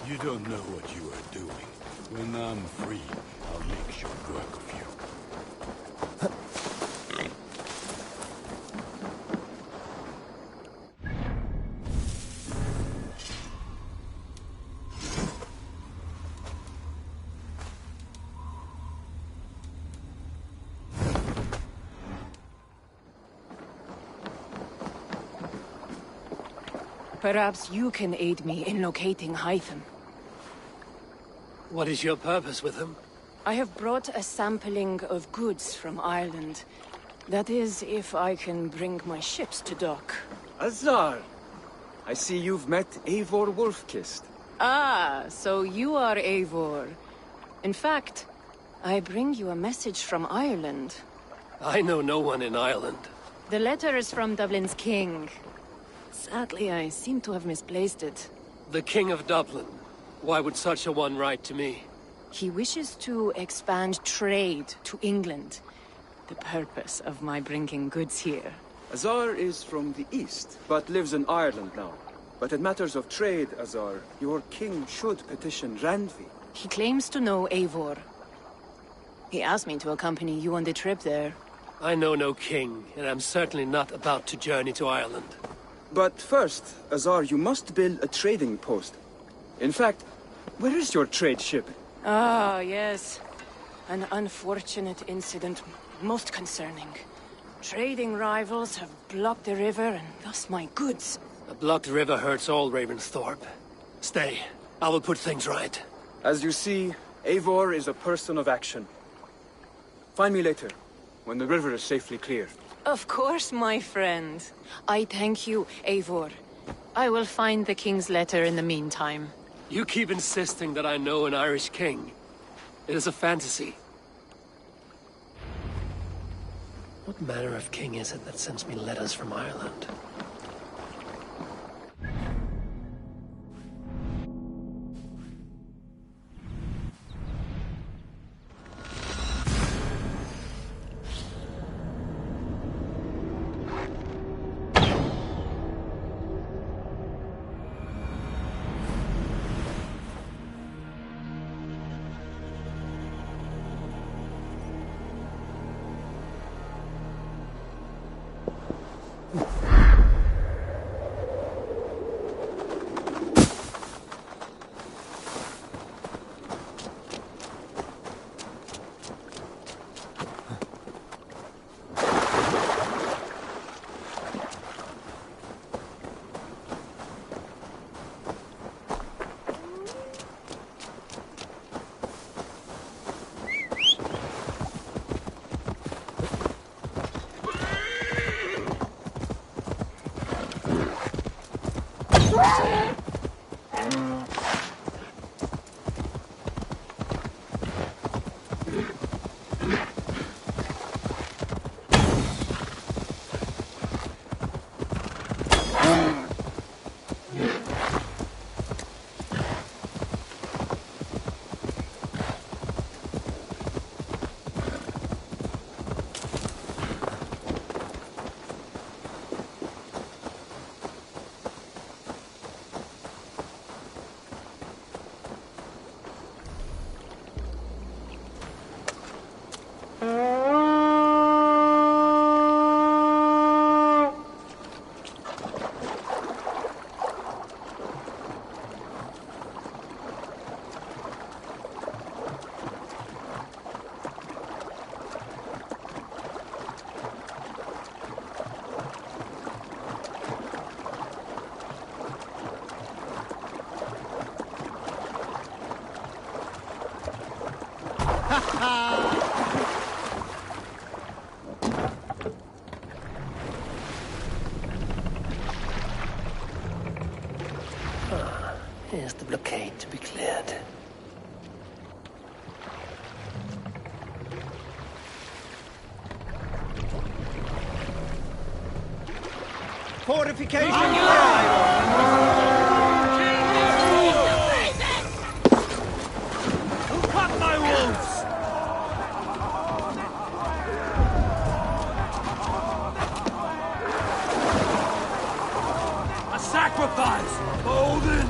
You don't know what you are doing. When I'm free, I'll make short work of you. Perhaps you can aid me in locating Hytham. What is your purpose with him? I have brought a sampling of goods from Ireland. That is, if I can bring my ships to dock. Azar! I see you've met Eivor Wolfkist. Ah, so you are Eivor. In fact, I bring you a message from Ireland. I know no one in Ireland. The letter is from Dublin's king. Sadly, I seem to have misplaced it. The King of Dublin. Why would such a one write to me? He wishes to expand trade to England. The purpose of my bringing goods here. Azar is from the east, but lives in Ireland now. But in matters of trade, Azar, your king should petition Randvi. He claims to know Eivor. He asked me to accompany you on the trip there. I know no king, and I'm certainly not about to journey to Ireland. But first, Azar, you must build a trading post. In fact, where is your trade ship? Ah, yes. An unfortunate incident, most concerning. Trading rivals have blocked the river, and thus my goods. A blocked river hurts all Ravensthorpe. Stay. I will put things right. As you see, Eivor is a person of action. Find me later, when the river is safely clear. Of course, my friend. I thank you, Eivor. I will find the king's letter in the meantime. You keep insisting that I know an Irish king. It is a fantasy. What manner of king is it that sends me letters from Ireland? Here's the blockade to be cleared. Fortification! Who cut my wolves? A sacrifice! Odin!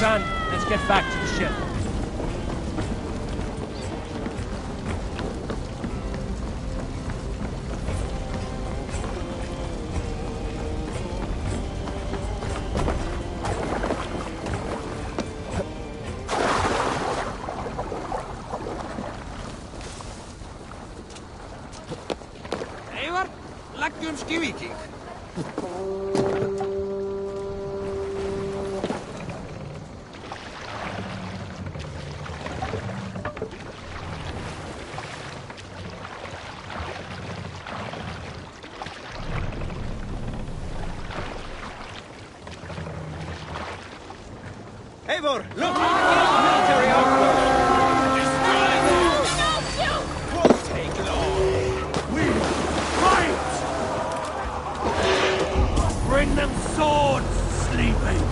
Roshan, let's get back to the ship. Eivor, leggjum skivíking. Eivor, look! Military outpost! Won't take long. We fight! Bring them swords, sleeping!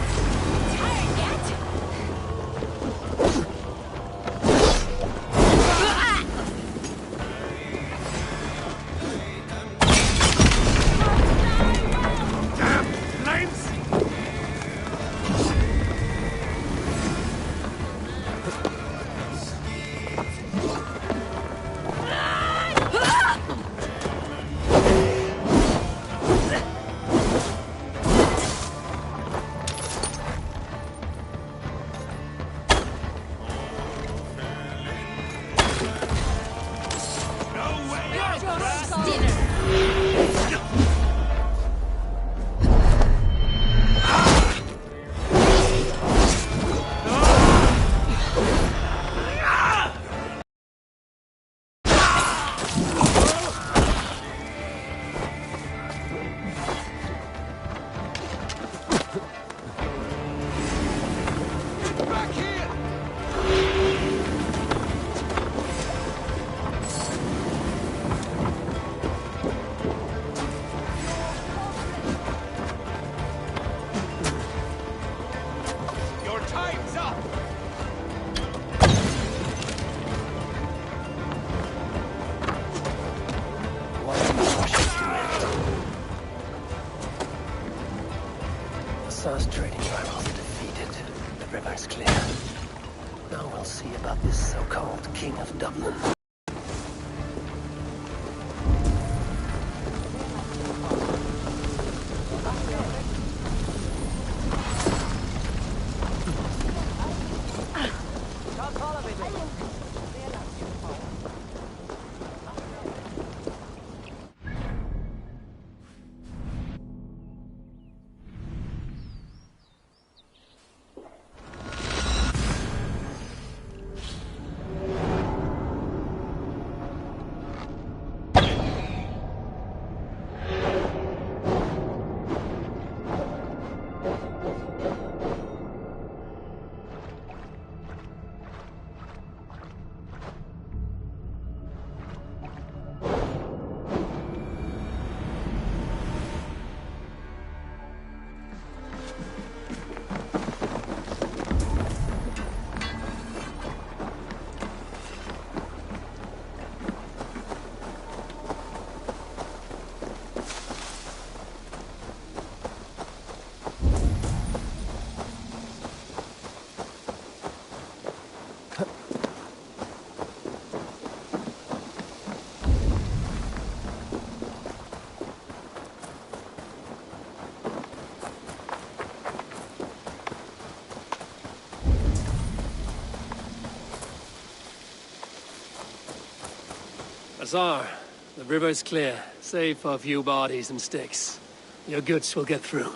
Damn flames! Back here. Your time's up. Asar's trading rivals are defeated. The river's clear. Now we'll see about this so-called King of Dublin. Azar, the river's clear, save for a few bodies and sticks. Your goods will get through.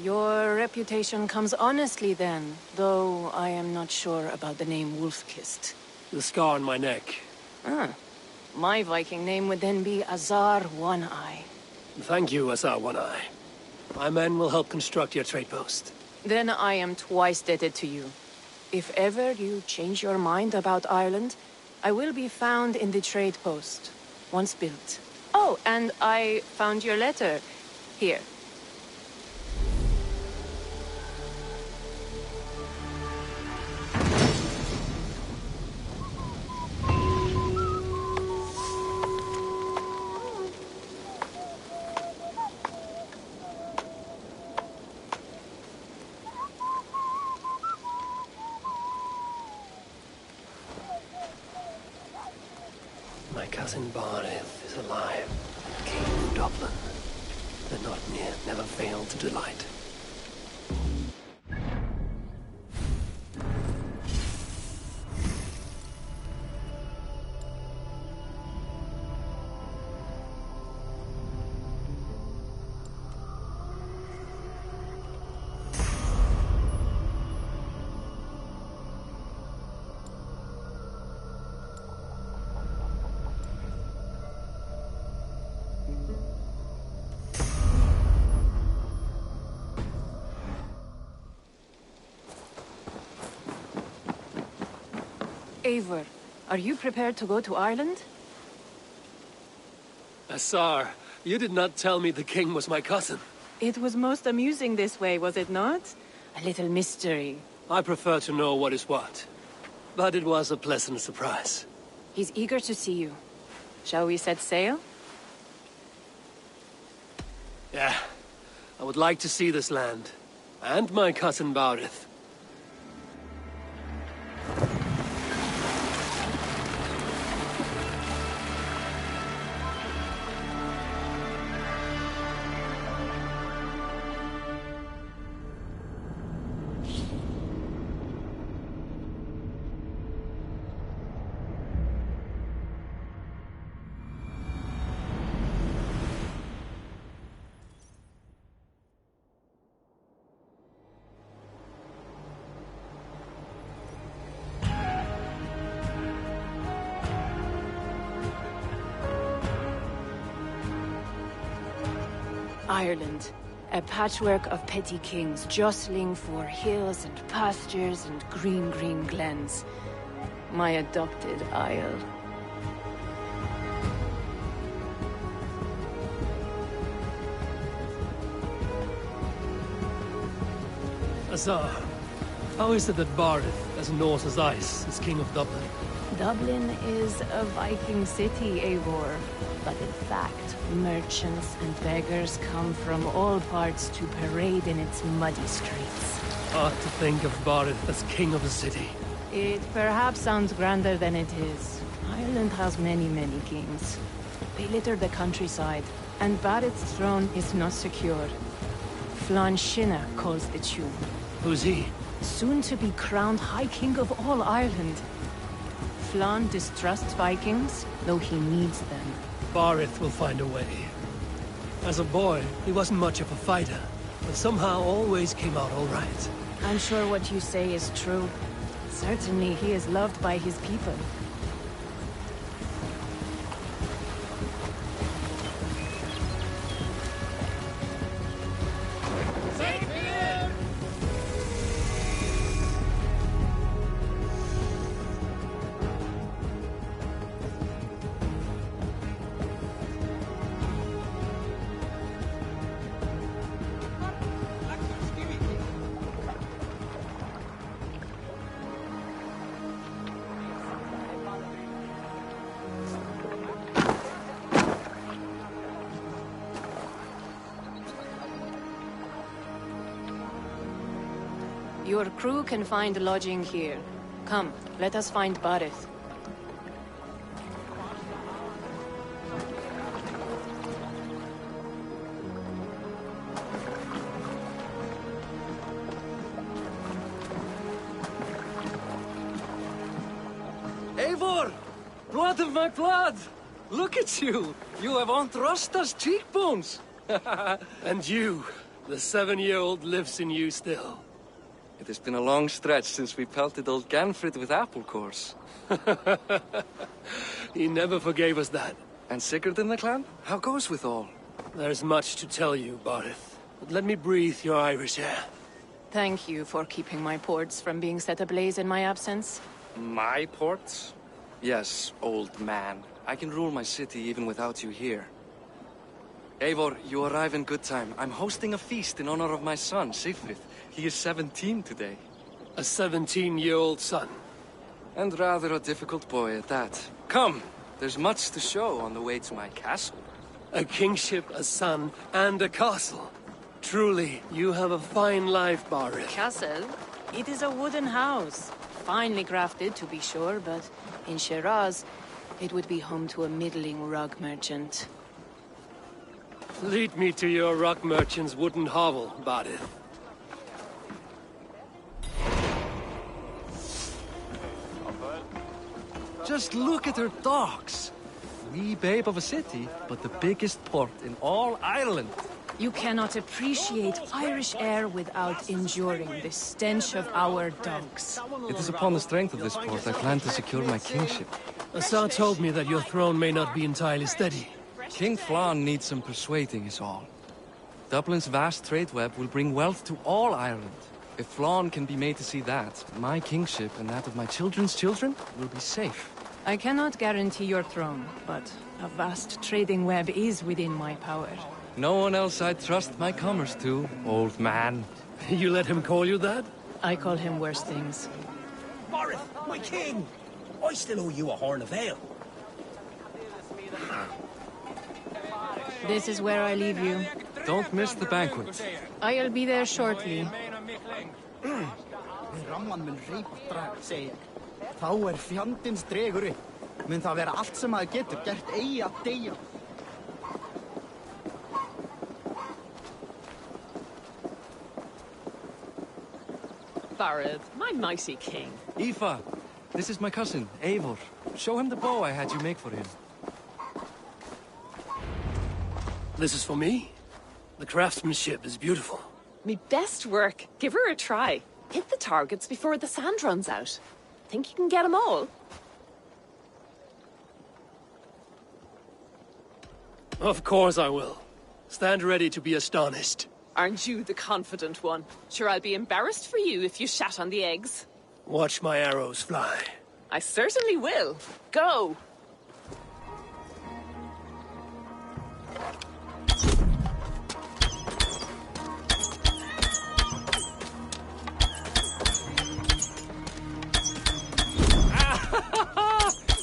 Your reputation comes honestly then, though I am not sure about the name Wolf-Kissed. The scar on my neck. Ah, my Viking name would then be Azar One-Eye. Thank you, Azar One-Eye. My men will help construct your trade post. Then I am twice indebted to you. If ever you change your mind about Ireland, I will be found in the trade post, once built. Oh, and I found your letter. Here. My cousin Barith is alive, King of Dublin. The Notnir never failed to delight. Eivor, are you prepared to go to Ireland? Asar, you did not tell me the king was my cousin. It was most amusing this way, was it not? A little mystery. I prefer to know what is what. But it was a pleasant surprise. He's eager to see you. Shall we set sail? Yeah, I would like to see this land. And my cousin Barith. Ireland. A patchwork of petty kings jostling for hills and pastures and green glens. My adopted isle. Azar, how is it that Barith, as Norse as ice, is king of Dublin? Dublin is a Viking city, Eivor. But in fact, merchants and beggars come from all parts to parade in its muddy streets. Hard to think of Barith as king of a city. It perhaps sounds grander than it is. Ireland has many kings. They litter the countryside, and Barith's throne is not secure. Flann Sinna calls the tune. Who's he? Soon to be crowned High King of all Ireland. Flann distrusts Vikings, though he needs them. Barith will find a way. As a boy, he wasn't much of a fighter, but somehow always came out all right. I'm sure what you say is true. Certainly, he is loved by his people. Your crew can find lodging here. Come, let us find Barith. Eivor! Blood of my blood! Look at you! You have Aunt Rosta's cheekbones! And you, the 7-year-old lives in you still. It has been a long stretch since we pelted old Ganfrid with apple cores. He never forgave us that. And Sigurd in the clan? How goes with all? There's much to tell you, Barith. But let me breathe your Irish air. Thank you for keeping my ports from being set ablaze in my absence. My ports? Yes, old man. I can rule my city even without you here. Eivor, you arrive in good time. I'm hosting a feast in honor of my son, Sigfrid. He is 17 today. A 17-year-old son. And rather a difficult boy at that. Come, there's much to show on the way to my castle. A kingship, a son, and a castle. Truly, you have a fine life, Barith. Castle? It is a wooden house. Finely crafted, to be sure, but in Shiraz, It would be home to a middling rug merchant. Lead me to your rock merchant's wooden hovel, Barith. Just look at her docks. Wee babe of a city, but the biggest port in all Ireland. You cannot appreciate Irish air without enduring the stench of our dogs. It is upon the strength of this port I plan to secure my kingship. Assar told me that your throne may not be entirely steady. King Flann needs some persuading is all. Dublin's vast trade web will bring wealth to all Ireland. If Flann can be made to see that, my kingship and that of my children's children will be safe. I cannot guarantee your throne, but a vast trading web is within my power. No one else I'd trust my commerce to, old man. You let him call you that? I call him worse things. Barith, my king! I still owe you a horn of ale. This is where I leave you. Don't miss the banquet. I'll be there shortly. Ramman mun reypdrag, segi ég. Þá fjandins dregur upp. Mun það vera allt sem maður getur gert eigi að deyja. Barith, my mighty king. Aoife, this is my cousin, Eivor. Show him the bow I had you make for him. This is for me? The craftsmanship is beautiful. Me best work. Give her a try. Hit the targets before the sand runs out. Think you can get them all? Of course I will. Stand ready to be astonished. Aren't you the confident one? Sure, I'll be embarrassed for you if you shat on the eggs. Watch my arrows fly. I certainly will. Go!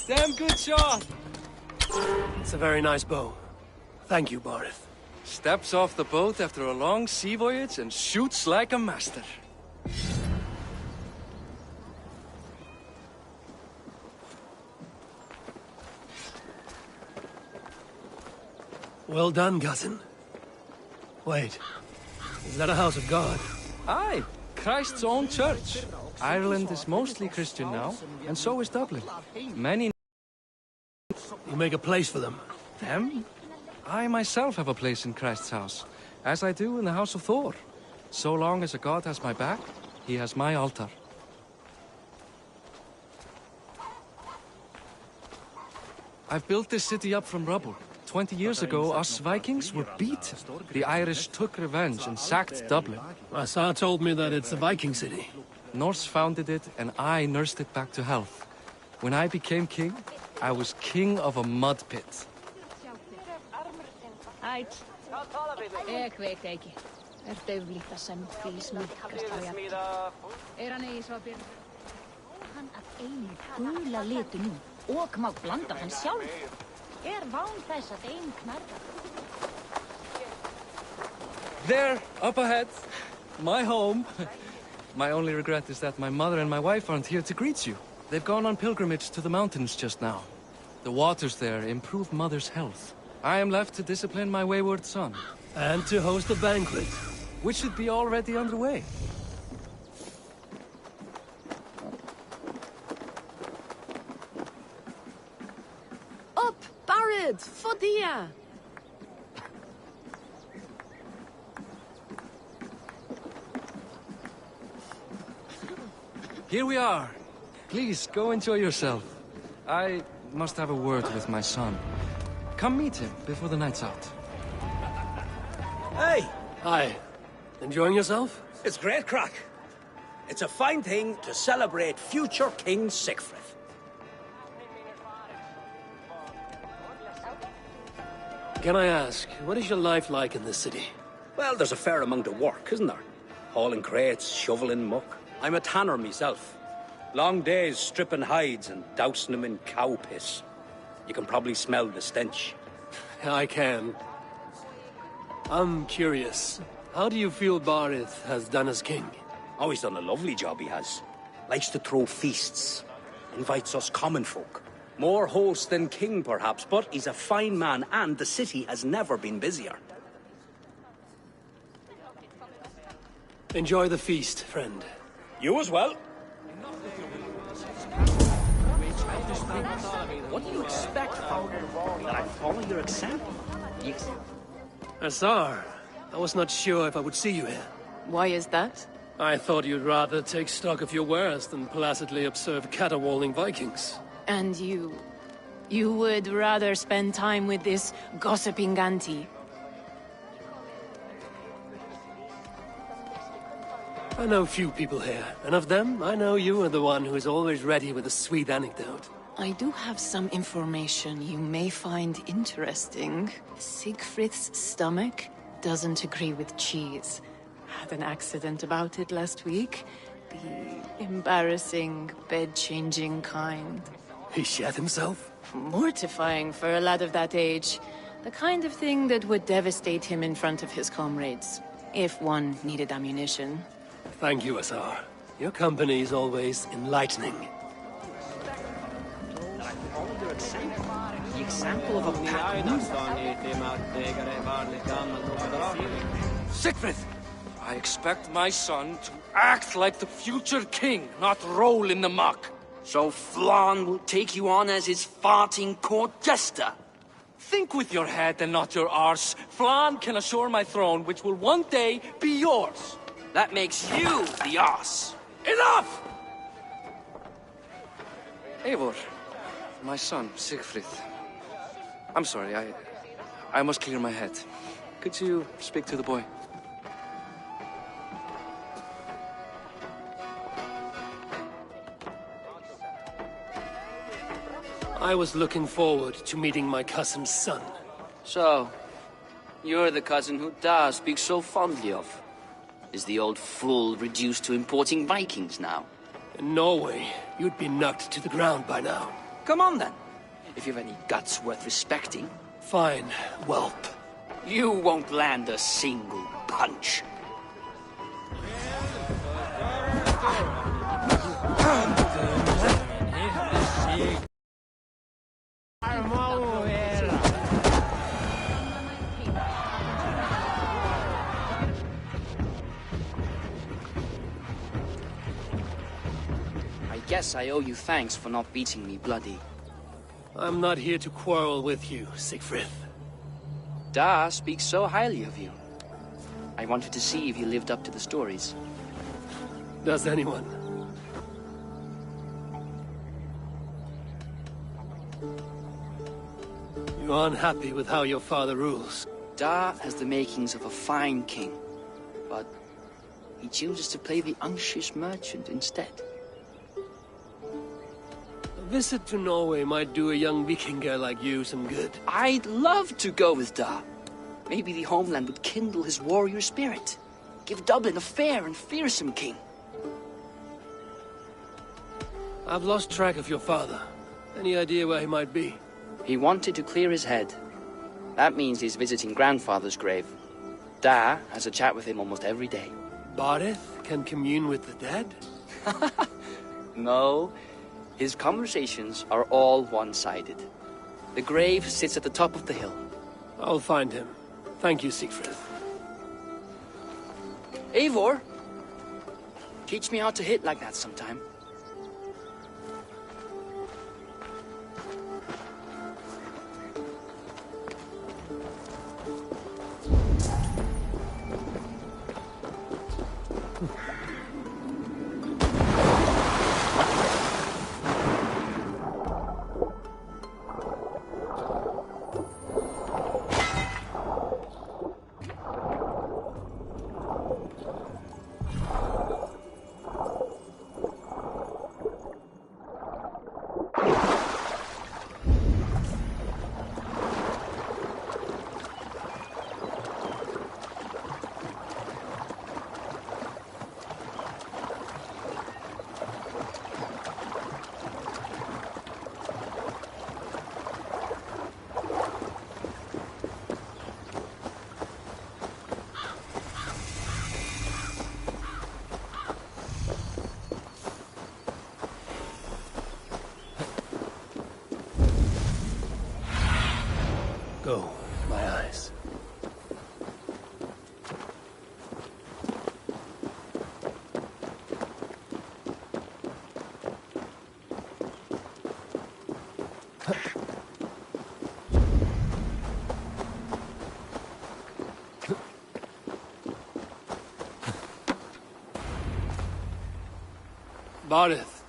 Damn good shot! It's a very nice bow. Thank you, Barith. Steps off the boat after a long sea voyage and shoots like a master. Well done, cousin. Wait, is that a house of God? Aye, Christ's own church. Ireland is mostly Christian now, and so is Dublin. Many... You make a place for them. Them? I myself have a place in Christ's house, as I do in the house of Thor. So long as a god has my back, he has my altar. I've built this city up from rubble. 20 years ago, us Vikings were beat. The Irish took revenge and sacked Dublin. Assar told me that it's a Viking city. Norse founded it, and I nursed it back to health. When I became king, I was king of a mud pit. Æt, ég veit ekki. Dauflíkt að sem fís mýkkast á jafn. Hann eigi svo að byrja? Hann að einu gula litu nú, og má blanda hann sjálf. Ván þess að ein knarra. There, up ahead. My home. My only regret is that my mother and my wife aren't here to greet you. They've gone on pilgrimage to the mountains just now. The waters there improve mother's health. I am left to discipline my wayward son. And to host a banquet. Which should be already underway. Up, Barith! Fodia! Here we are. Please, go enjoy yourself. I must have a word with my son. Come meet him before the night's out. Hey, Hi. Enjoying yourself? it's great crack. It's a fine thing to celebrate future King Sigfrid. Can I ask, what is your life like in this city? Well, there's a fair amount of work, isn't there? Hauling crates, shoveling muck. I'm a tanner myself. Long days stripping hides and dousing them in cow piss. You can probably smell the stench. I can. I'm curious. How do you feel Barith has done as king? Oh, he's done a lovely job, he has. Likes to throw feasts. Invites us common folk. More host than king, perhaps, but he's a fine man, and the city has never been busier. Enjoy the feast, friend. You as well. What do you expect, Father? That I follow your example? Azar, I was not sure if I would see you here. Why is that? I thought you'd rather take stock of your wares than placidly observe caterwauling Vikings. And you... you would rather spend time with this gossiping auntie? I know few people here, and of them, I know you are the one who is always ready with a sweet anecdote. I do have some information you may find interesting. Siegfried's stomach doesn't agree with cheese. Had an accident about it last week. The embarrassing, bed-changing kind. He shat himself? Mortifying for a lad of that age. The kind of thing that would devastate him in front of his comrades. If one needed ammunition. Thank you, Azar. Your company is always enlightening. The example of a pack. Siegfried! I expect my son to act like the future king, not roll in the muck. So Flan will take you on as his farting court jester? Think with your head and not your arse. Flan can assure my throne, which will one day be yours. That makes you the ass. Enough! Eivor, my son, Siegfried. I'm sorry, I must clear my head. Could you speak to the boy? I was looking forward to meeting my cousin's son. So, you're the cousin who Da speaks so fondly of. Is the old fool reduced to importing Vikings now? In Norway, you'd be knocked to the ground by now. Come on then, if you've any guts worth respecting. Fine, whelp. You won't land a single punch. I guess I owe you thanks for not beating me bloody. I'm not here to quarrel with you, Siegfried. Da speaks so highly of you. I wanted to see if you lived up to the stories. Does anyone? You are unhappy with how your father rules? Da has the makings of a fine king, but he chooses to play the unctuous merchant instead. A visit to Norway might do a young Viking girl like you some good. I'd love to go with Da. Maybe the homeland would kindle his warrior spirit. Give Dublin a fair and fearsome king. I've lost track of your father. Any idea where he might be? He wanted to clear his head. That means he's visiting grandfather's grave. Da has a chat with him almost every day. Barith can commune with the dead? No. His conversations are all one-sided. The grave sits at the top of the hill. I'll find him. Thank you, Siegfried. Eivor! Teach me how to hit like that sometime. Barith.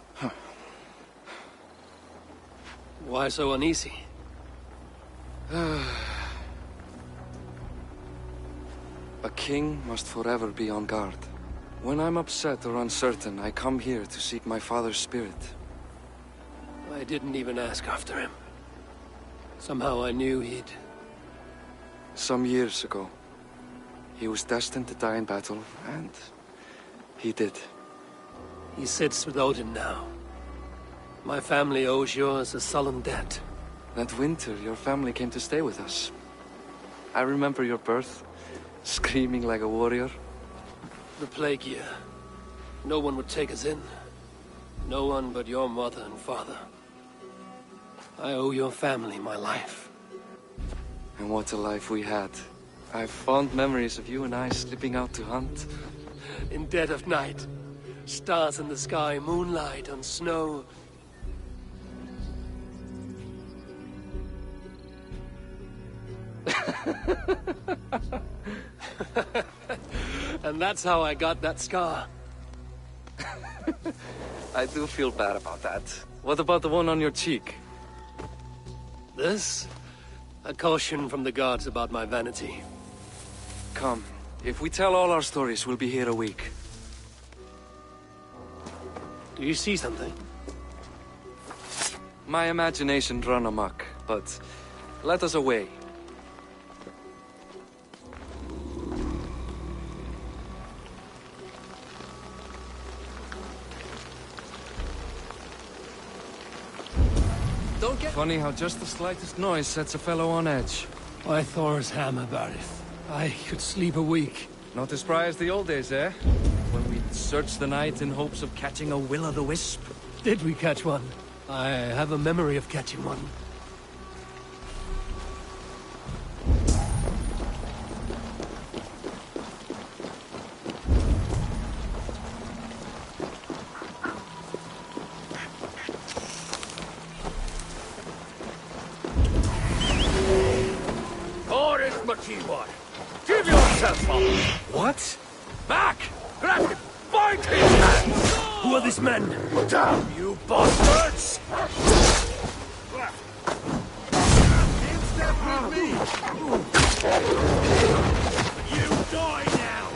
Why so uneasy? A king must forever be on guard. When I'm upset or uncertain, I come here to seek my father's spirit. I didn't even ask after him. Somehow I knew he'd... Some years ago, he was destined to die in battle, and he did. He sits with Odin now. My family owes yours a sullen debt. That winter, your family came to stay with us. I remember your birth, screaming like a warrior. The plague year. No one would take us in. No one but your mother and father. I owe your family my life. And what a life we had. I have fond memories of you and I slipping out to hunt. In dead of night. Stars in the sky, moonlight on snow. And that's how I got that scar. I do feel bad about that. What about the one on your cheek? This? A caution from the gods about my vanity. Come. If we tell all our stories, we'll be here a week. Do you see something? My imagination run amok, but let us away. Don't get... Funny how just the slightest noise sets a fellow on edge. By Thor's hammer, Barith. I could sleep a week. Not as spry as the old days, eh? When we'd search the night in hopes of catching a will-o'-the-wisp. Did we catch one? I have a memory of catching one. Give yourself up! What? Back! Grab him! Bind his hands! Who are these men? Damn you bastards! In step with me! You die now!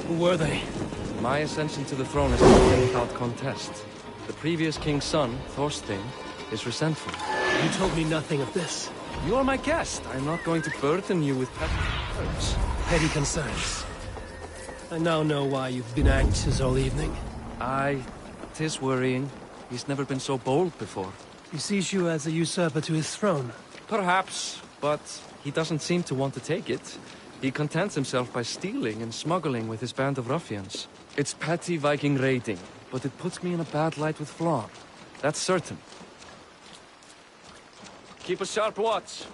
Who were they? My ascension to the throne is not without contest. The previous king's son, Thorstein, is resentful. You told me nothing of this. You are my guest. I'm not going to burden you with petty concerns. Petty concerns. I now know why you've been anxious all evening. Aye, 'tis worrying. He's never been so bold before. He sees you as a usurper to his throne. Perhaps, but he doesn't seem to want to take it. He contents himself by stealing and smuggling with his band of ruffians. It's petty Viking raiding, but it puts me in a bad light with Flann. That's certain. Keep a sharp watch.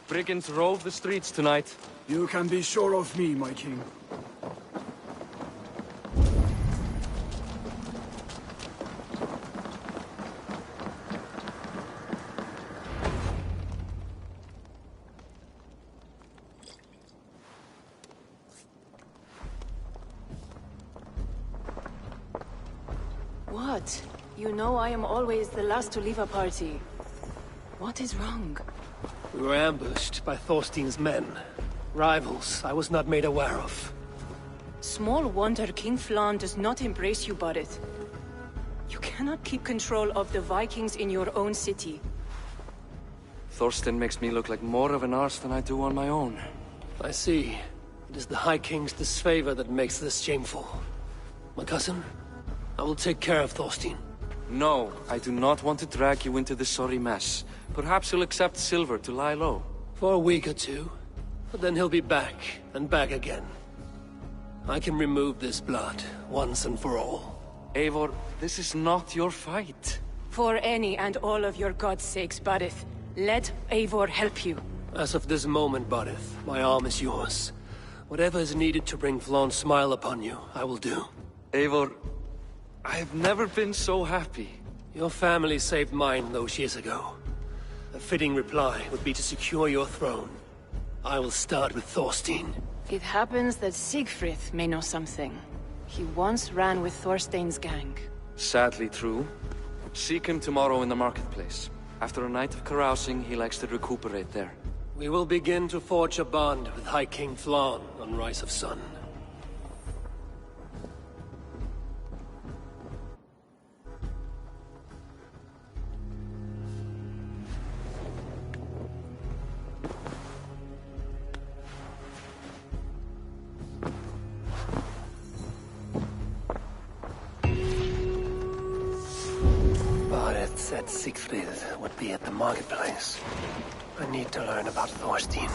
Brigands rove the streets tonight. You can be sure of me, my king. What? You know I am always the last to leave a party. What is wrong? We were ambushed by Thorstein's men. Rivals I was not made aware of. Small wonder King Flann does not embrace you, Barith. You cannot keep control of the Vikings in your own city. Thorstein makes me look like more of an arse than I do on my own. I see. It is the High King's disfavor that makes this shameful. My cousin, I will take care of Thorstein. No, I do not want to drag you into this sorry mess. Perhaps you'll accept silver to lie low. For a week or two. But then he'll be back, and back again. I can remove this blood, once and for all. Eivor, this is not your fight. For any and all of your gods' sakes, Barith, let Eivor help you. As of this moment, Barith, my arm is yours. Whatever is needed to bring Flann's smile upon you, I will do. Eivor, I have never been so happy. Your family saved mine those years ago. A fitting reply would be to secure your throne. I will start with Thorstein. It happens that Siegfried may know something. He once ran with Thorstein's gang. Sadly true. Seek him tomorrow in the marketplace. After a night of carousing, he likes to recuperate there. We will begin to forge a bond with High King Thlan on Rise of Sun. Bareth said Siegfried would be at the marketplace. I need to learn about Thorstein.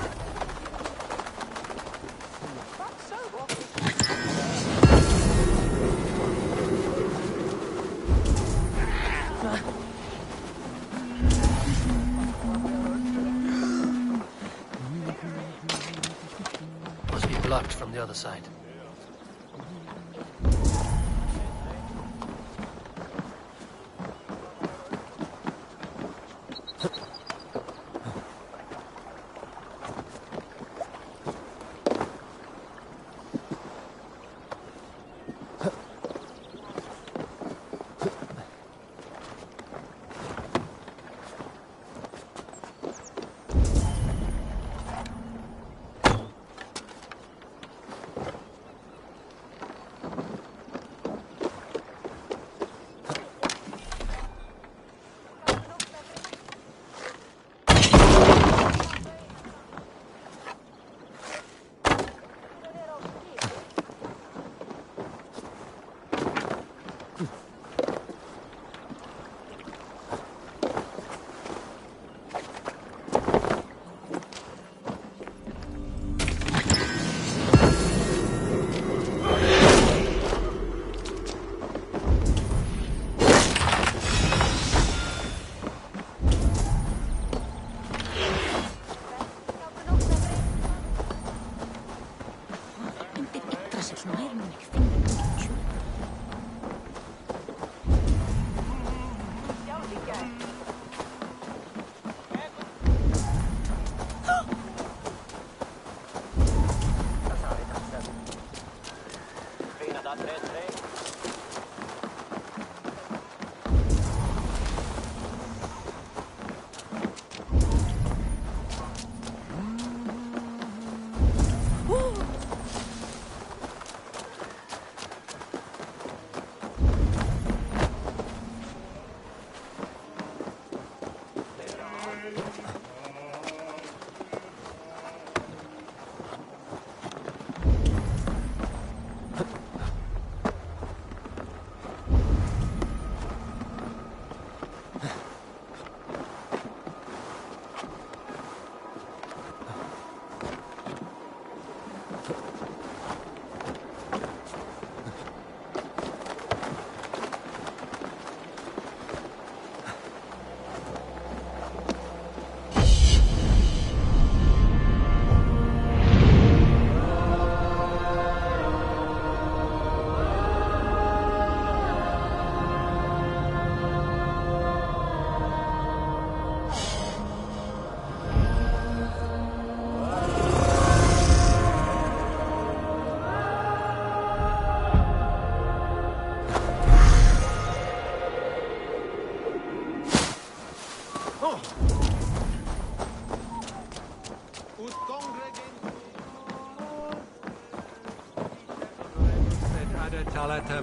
Must be blocked from the other side.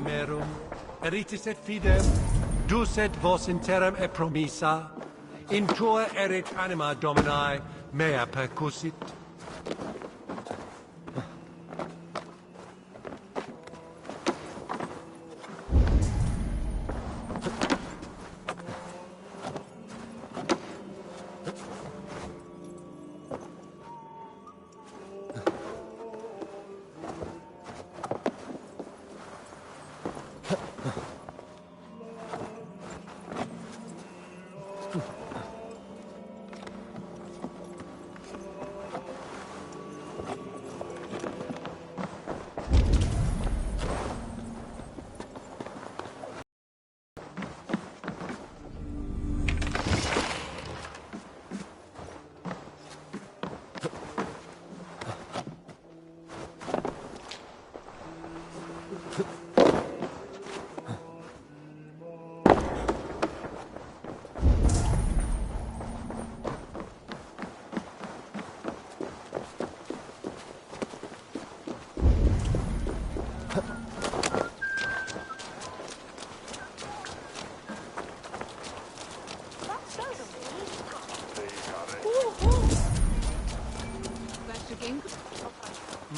Merum, eritis et fidem, dus et vos in terram e promissa, in tua erit anima Domini, mea percussit.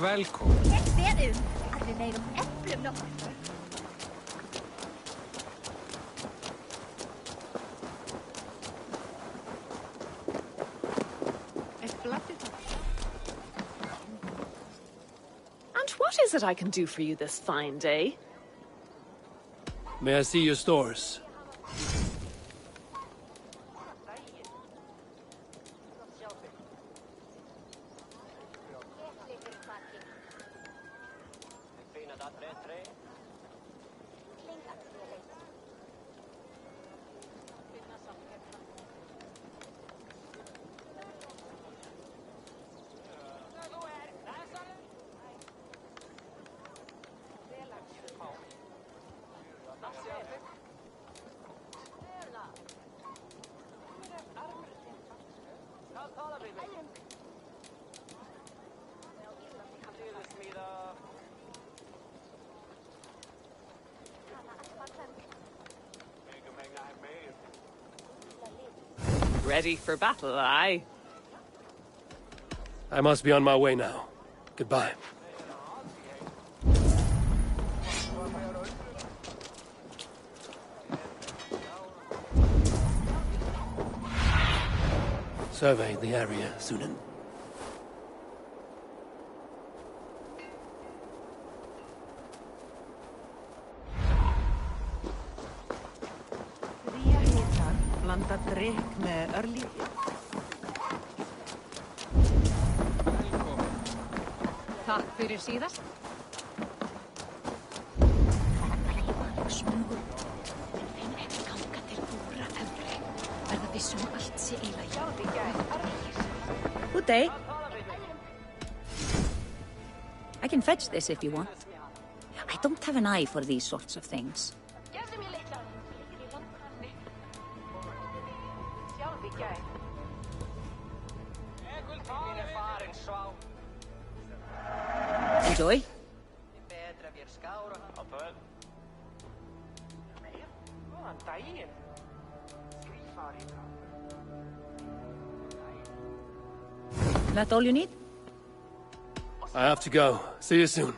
Velkom. Ég beðið að við megum eflum nokkur. And what is it I can do for you this fine day? May I see your stores? Ready for battle, aye? I must be on my way now. Goodbye. Survey the area, Sunan. Blanda drykk með örlífi. Takk fyrir síðast. Smugur. En ef ganga til búra efri, verða vissum allt sé í lagi. Good day. I can fetch this if you want. I don't have an eye for these sorts of things. Enjoy. That all you need? I have to go. See you soon.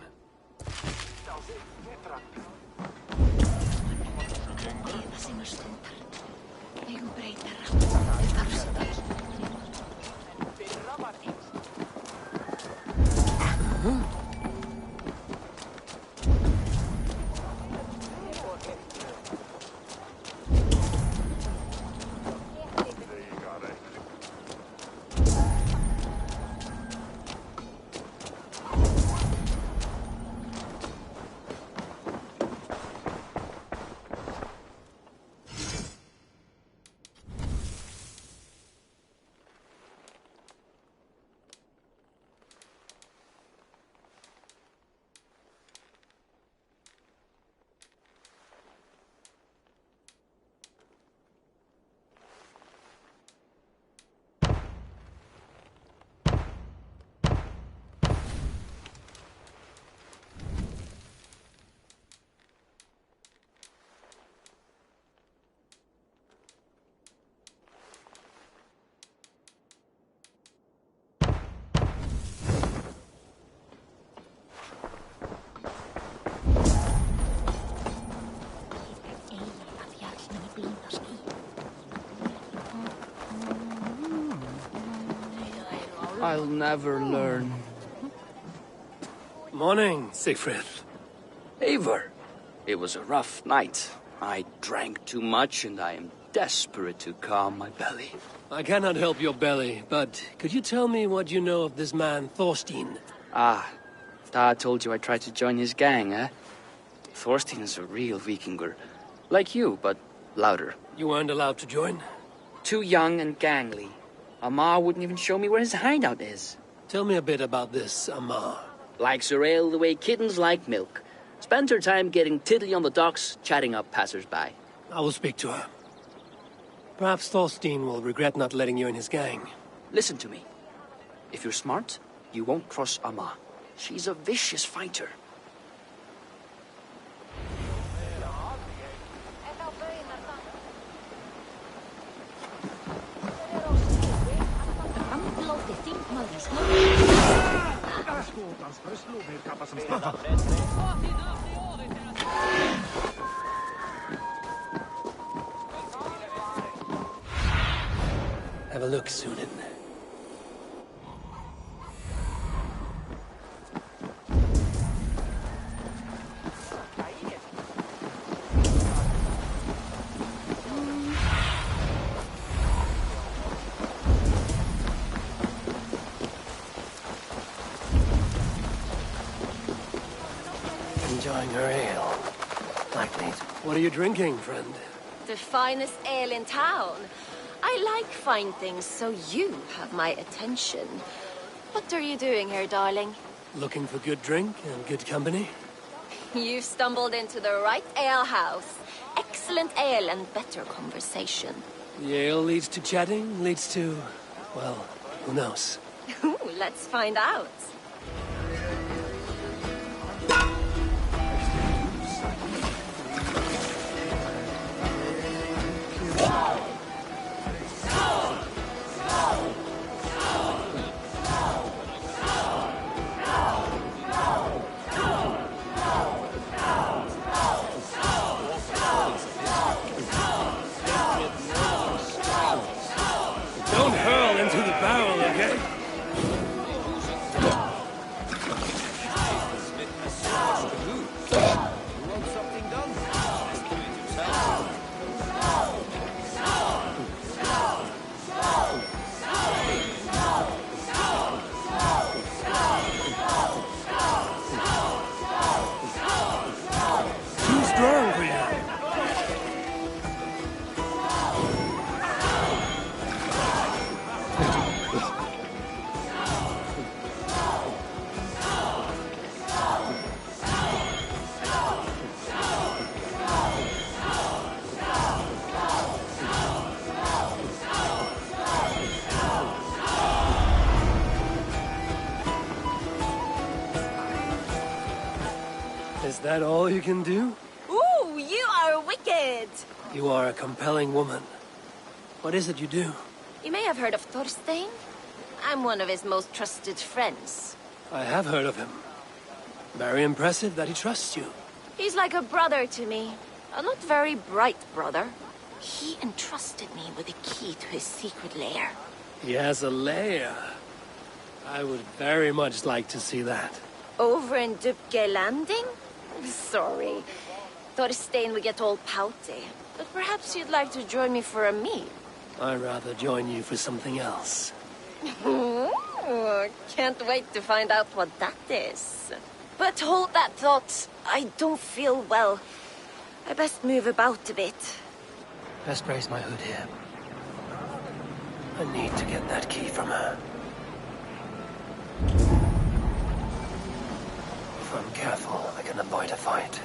I'll never learn. Morning, Siegfried. Eivor, it was a rough night. I drank too much and I am desperate to calm my belly. I cannot help your belly, but could you tell me what you know of this man, Thorstein? Ah, Dad told you I tried to join his gang, eh? Thorstein is a real Vikinger. Like you, but louder. You weren't allowed to join? Too young and gangly. Amar wouldn't even show me where his hideout is. Tell me a bit about this Amar. Likes her ale the way kittens like milk. Spends her time getting tiddly on the docks, chatting up passers-by. I will speak to her. Perhaps Thorstein will regret not letting you in his gang. Listen to me. If you're smart, you won't cross Amar. She's a vicious fighter. Have a look, Sunan. Enjoying her ale. Likely. What are you drinking, friend? The finest ale in town. I like fine things, so you have my attention. What are you doing here, darling? Looking for good drink and good company? You've stumbled into the right alehouse. Excellent ale and better conversation. The ale leads to chatting, leads to... well, who knows? Ooh, let's find out. Don't hurl into the barrel, okay? Too strong for you. Is that all you can do? Ooh, you are wicked! You are a compelling woman. What is it you do? You may have heard of Thorstein. I'm one of his most trusted friends. I have heard of him. Very impressive that he trusts you. He's like a brother to me. A not very bright brother. He entrusted me with the key to his secret lair. He has a lair. I would very much like to see that. Over in Dubke Landing? Sorry. Thorstein would get all pouty. But perhaps you'd like to join me for a meal. I'd rather join you for something else. Ooh, can't wait to find out what that is. But hold that thought. I don't feel well. I best move about a bit. Best raise my hood here. I need to get that key from her. If I'm careful, I can avoid a fight.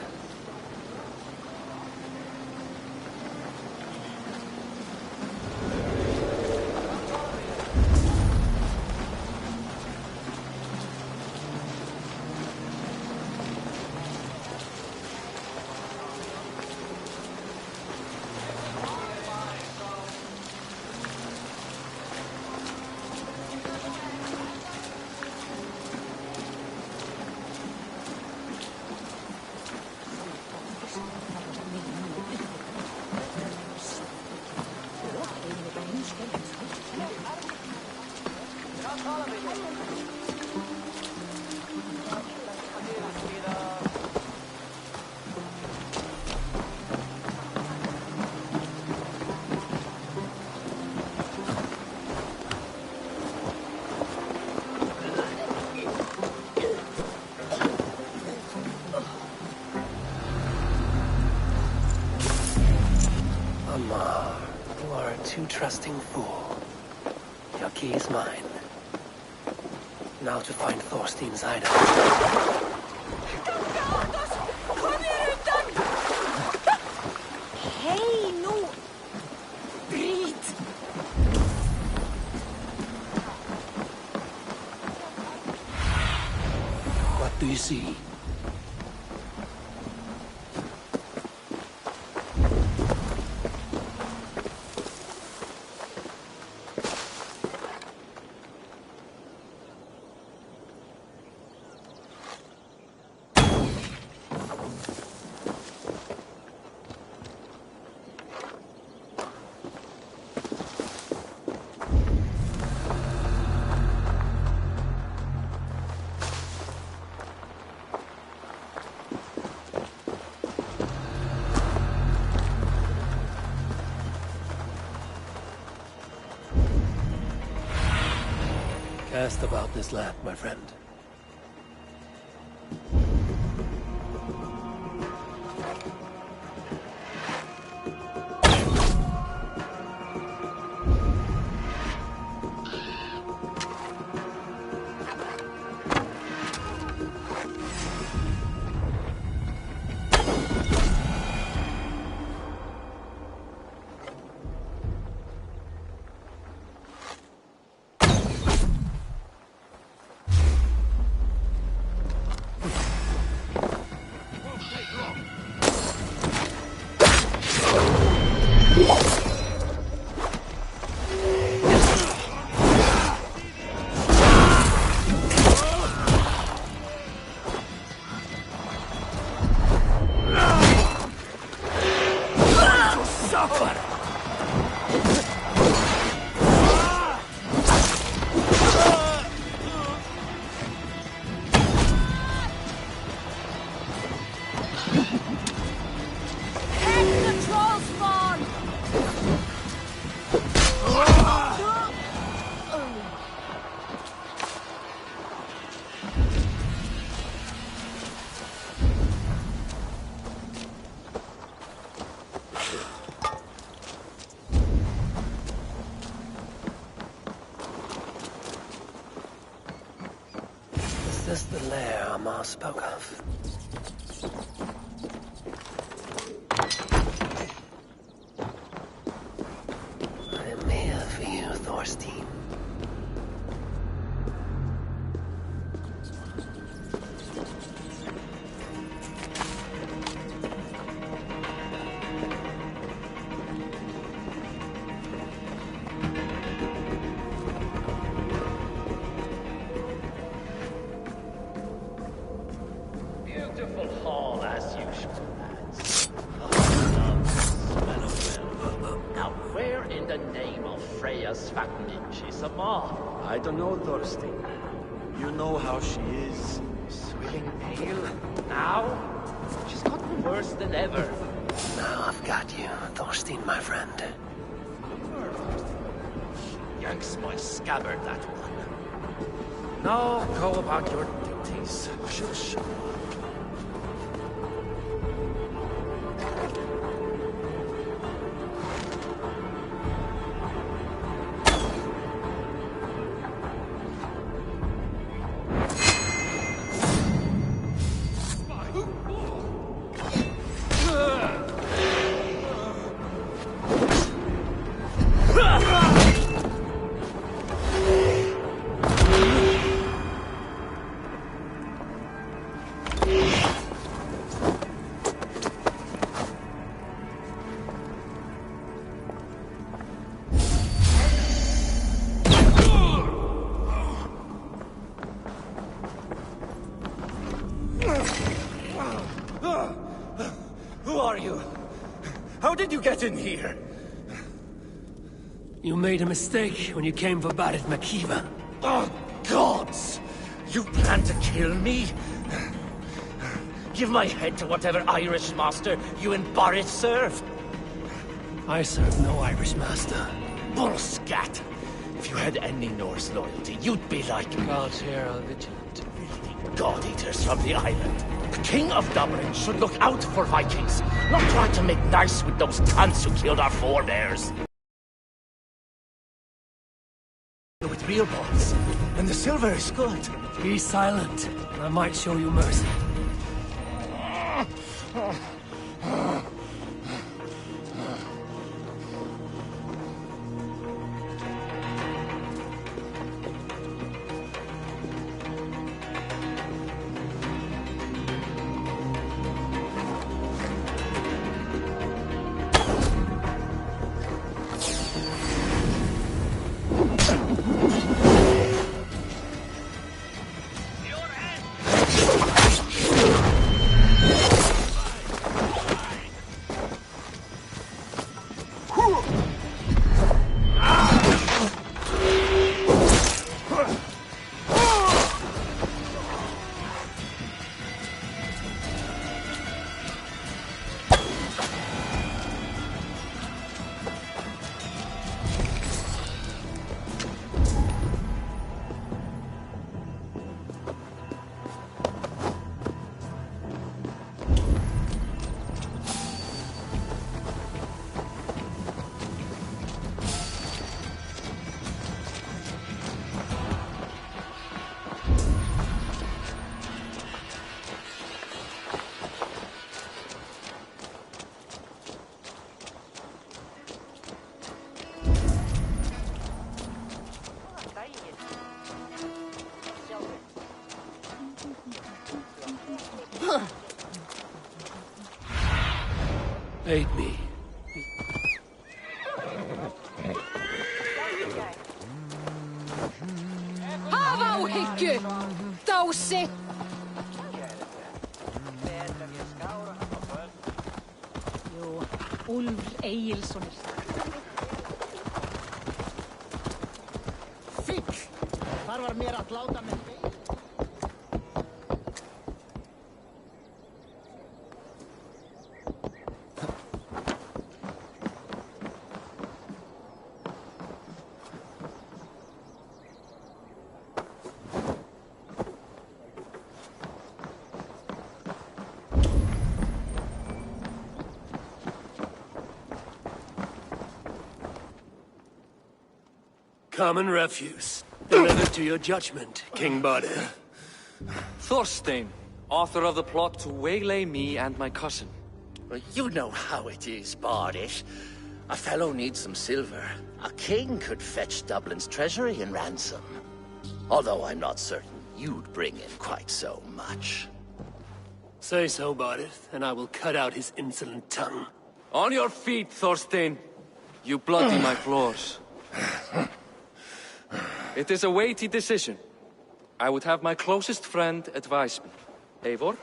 You are a too trusting fool. Your key is mine. Now to find Thorstein's hideout. Hey, no! Breathe! What do you see? asked about this land, my friend. Is this the lair Amar spoke of? I am here for you, Thorstein. Beautiful hall as usual, lads. Now, where in the name of Freya's fat ninch is Amar? I don't know, Thorstein. You know how she is. Swilling pale? Now? She's gotten worse than ever. Now I've got you, Thorstein, my friend. Yanks my scabbard, that one. Now, go about your duties. Shush. Who are you? How did you get in here? You made a mistake when you came for Barit Makiva. Oh, gods! You plan to kill me? Give my head to whatever Irish master you and Barrett serve. I serve no Irish master. Bullscat! If you had any Norse loyalty, you'd be like... Gods here are vigilant. God-eaters from the island. The King of Dublin should look out for Vikings, not try to make nice with those cunts who killed our forebears. With real balls, and the silver is good. Be silent, and I might show you mercy. Aid me. Haavauhyggju! Taussi! Jú, Úlfr Egilssonir. Fíll! Þar var mér að láta með bein. Common refuse. Delivered to your judgment, King Bardir. Thorstein, author of the plot to waylay me and my cousin. Well, you know how it is, Bardish. A fellow needs some silver. A king could fetch Dublin's treasury in ransom. Although I'm not certain you'd bring in quite so much. Say so, Bardir, and I will cut out his insolent tongue. On your feet, Thorstein. You bloody my floors. It is a weighty decision. I would have my closest friend advise me. Eivor,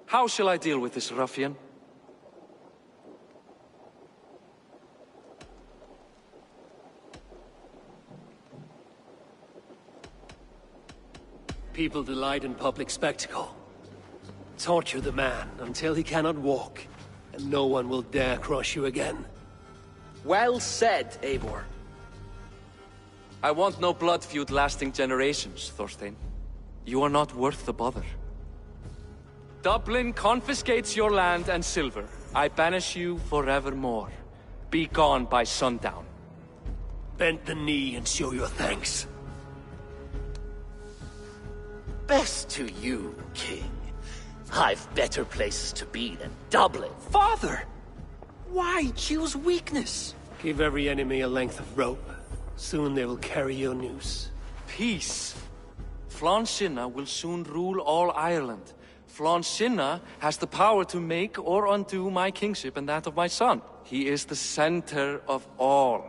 how shall I deal with this ruffian? People delight in public spectacle. Torture the man until he cannot walk, and no one will dare cross you again. Well said, Eivor. I want no blood feud lasting generations, Thorstein. You are not worth the bother. Dublin confiscates your land and silver. I banish you forevermore. Be gone by sundown. Bend the knee and show your thanks. Best to you, King. I've better places to be than Dublin. Father! Why choose weakness? Give every enemy a length of rope. Soon they will carry your news. Peace. Flann Sinna will soon rule all Ireland. Flann Sinna has the power to make or undo my kingship and that of my son. He is the center of all.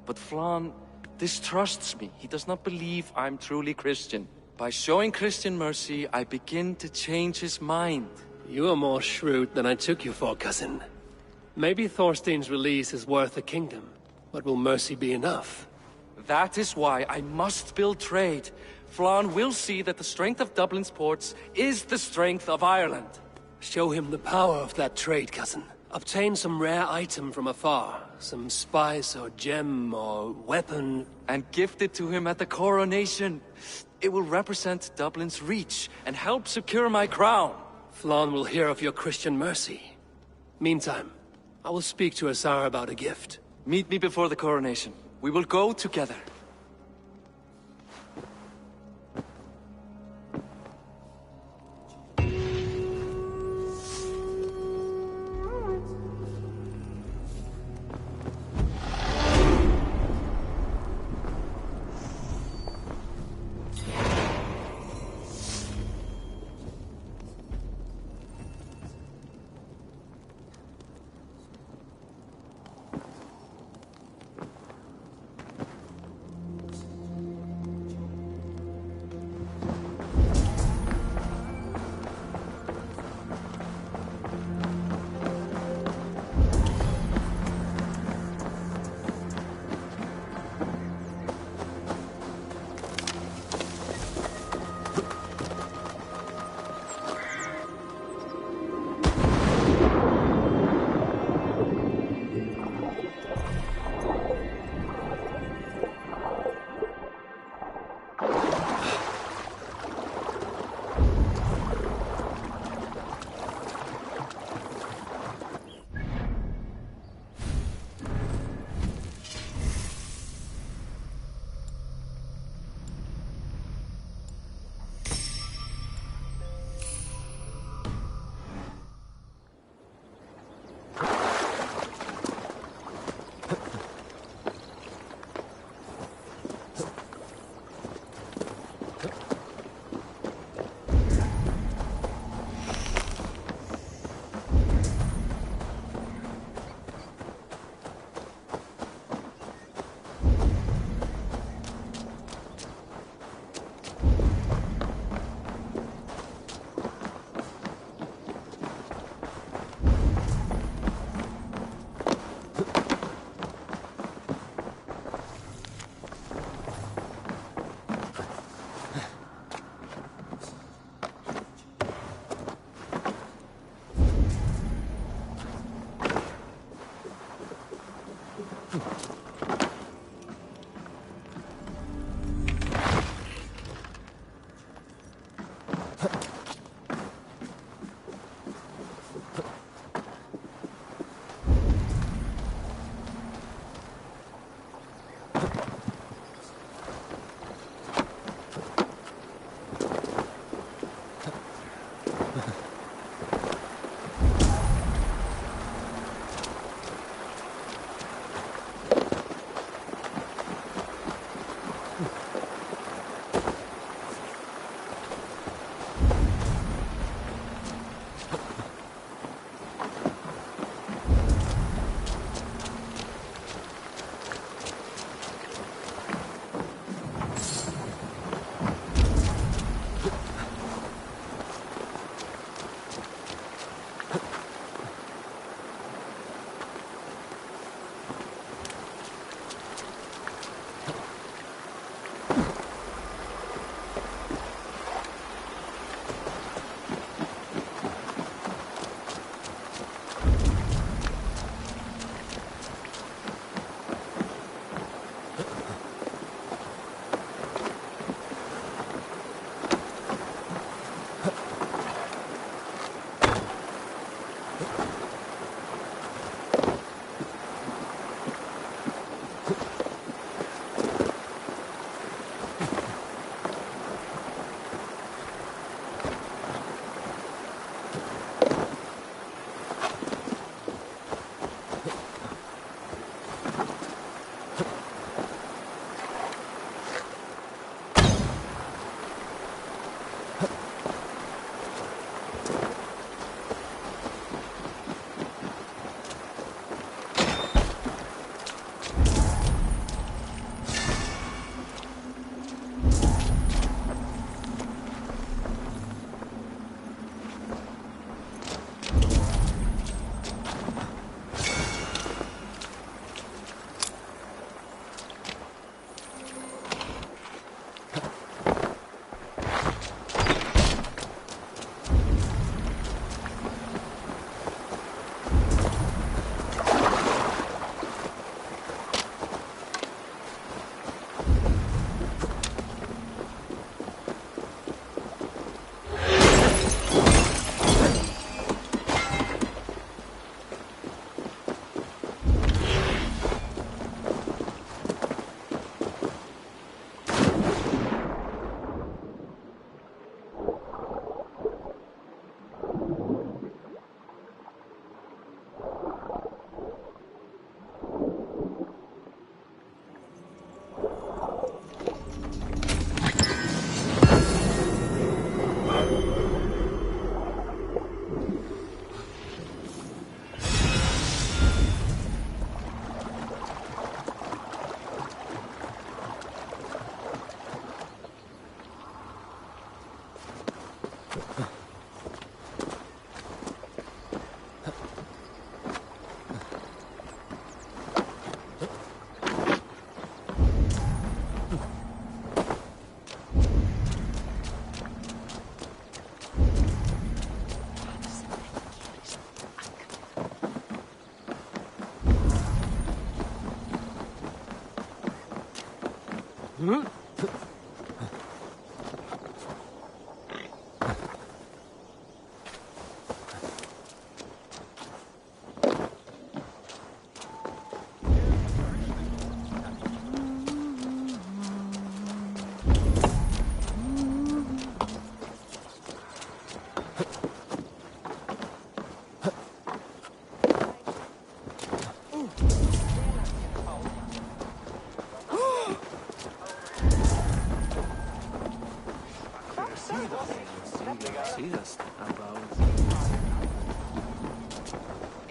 But Flann distrusts me. He does not believe I'm truly Christian. By showing Christian mercy, I begin to change his mind. You are more shrewd than I took you for, cousin. Maybe Thorstein's release is worth a kingdom, but will mercy be enough? That is why I must build trade. Flann will see that the strength of Dublin's ports is the strength of Ireland. Show him the power of that trade, cousin. Obtain some rare item from afar. Some spice or gem or weapon. And gift it to him at the coronation. It will represent Dublin's reach and help secure my crown. Flann will hear of your Christian mercy. Meantime, I will speak to Asar about a gift. Meet me before the coronation. We will go together.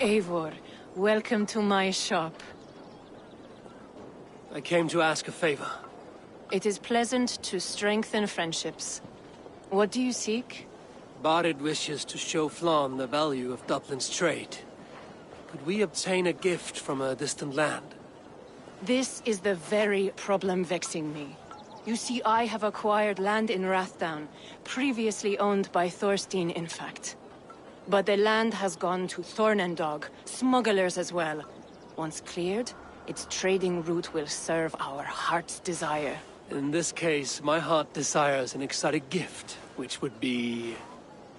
Eivor, welcome to my shop. I came to ask a favor. It is pleasant to strengthen friendships. What do you seek? Barid wishes to show Flann the value of Dublin's trade. Could we obtain a gift from a distant land? This is the very problem vexing me. You see, I have acquired land in Rathdown, previously owned by Thorstein, in fact. But the land has gone to Thornendog, smugglers as well. Once cleared, its trading route will serve our heart's desire. In this case, my heart desires an exotic gift, which would be...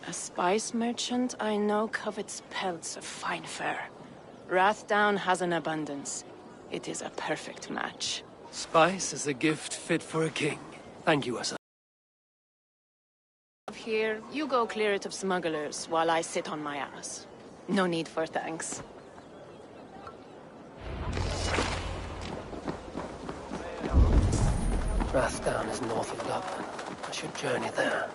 A spice merchant I know covets pelts of fine fur. Rathdown has an abundance. It is a perfect match. Spice is a gift fit for a king. Thank you, Asa. Here, you go clear it of smugglers while I sit on my ass. No need for thanks. Rathdown is north of Dublin. I should journey there.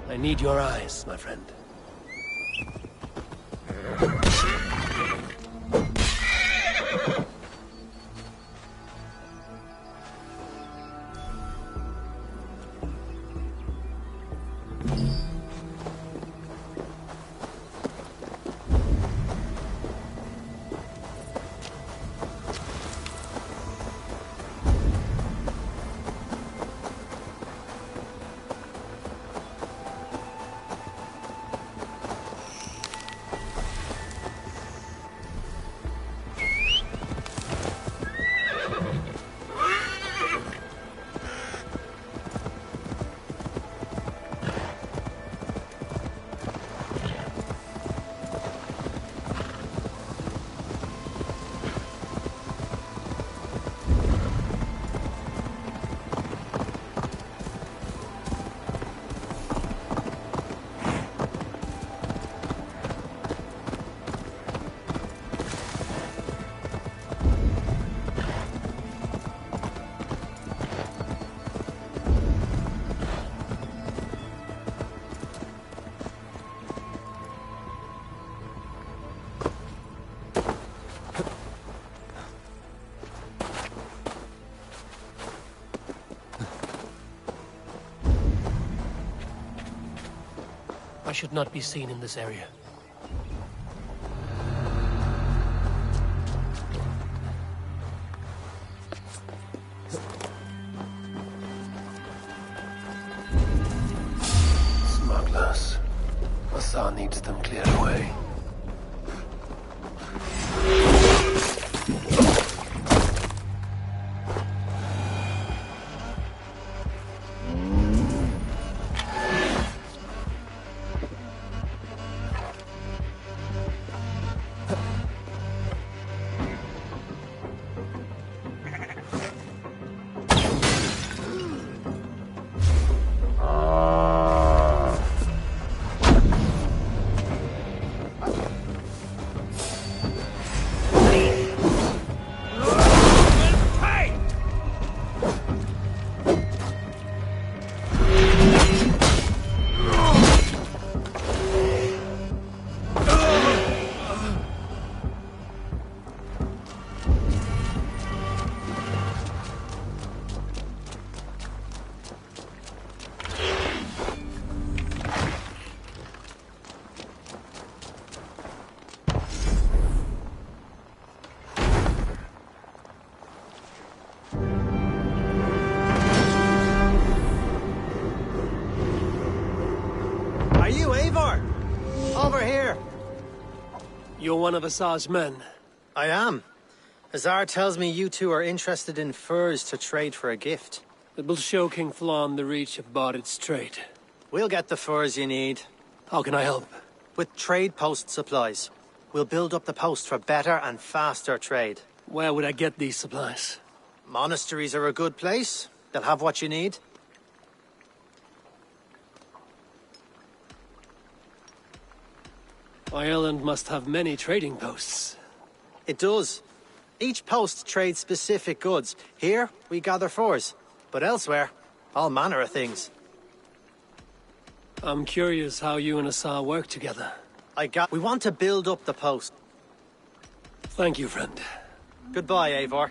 I need your eyes, my friend. I should not be seen in this area. Smugglers. Asa needs them cleared away. You're one of Azar's men. I am. Azar tells me you two are interested in furs to trade for a gift. It will show King Flan the reach of Bardet's trade. We'll get the furs you need. How can I help? With trade post supplies. We'll build up the post for better and faster trade. Where would I get these supplies? Monasteries are a good place. They'll have what you need. Ireland must have many trading posts. It does. Each post trades specific goods. Here, we gather furs. But elsewhere, all manner of things. I'm curious how you and Azar work together. We want to build up the post. Thank you, friend. Goodbye, Eivor.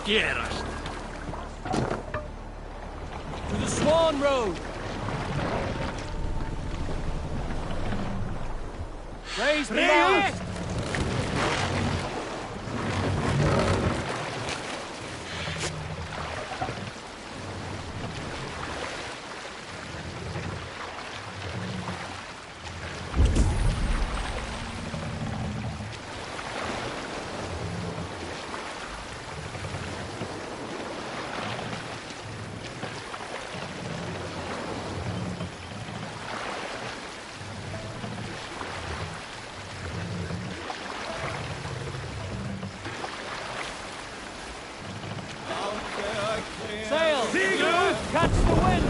Gerast. To the Swan Road. Raise the mast. Catch the wind!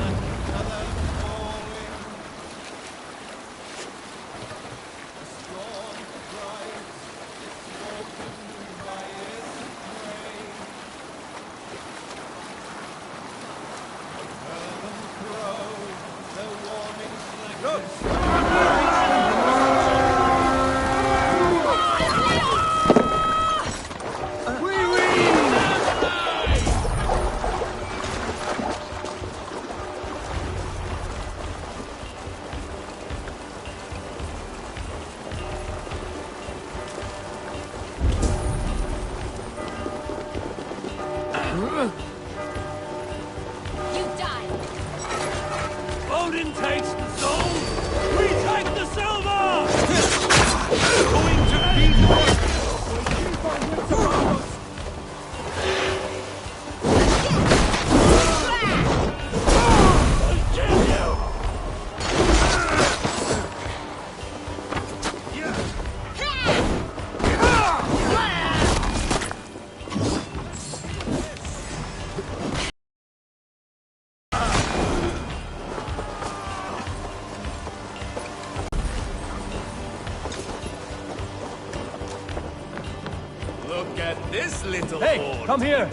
Odin takes the soul, we take the silver! Going to beat us! Look at this little Hey, horde. come here!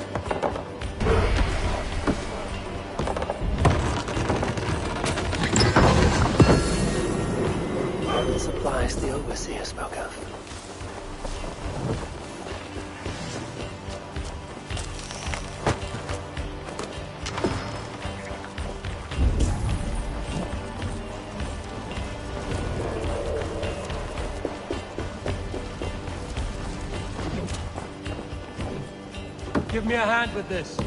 The supplies the overseer spoke of. Give me a hand with this.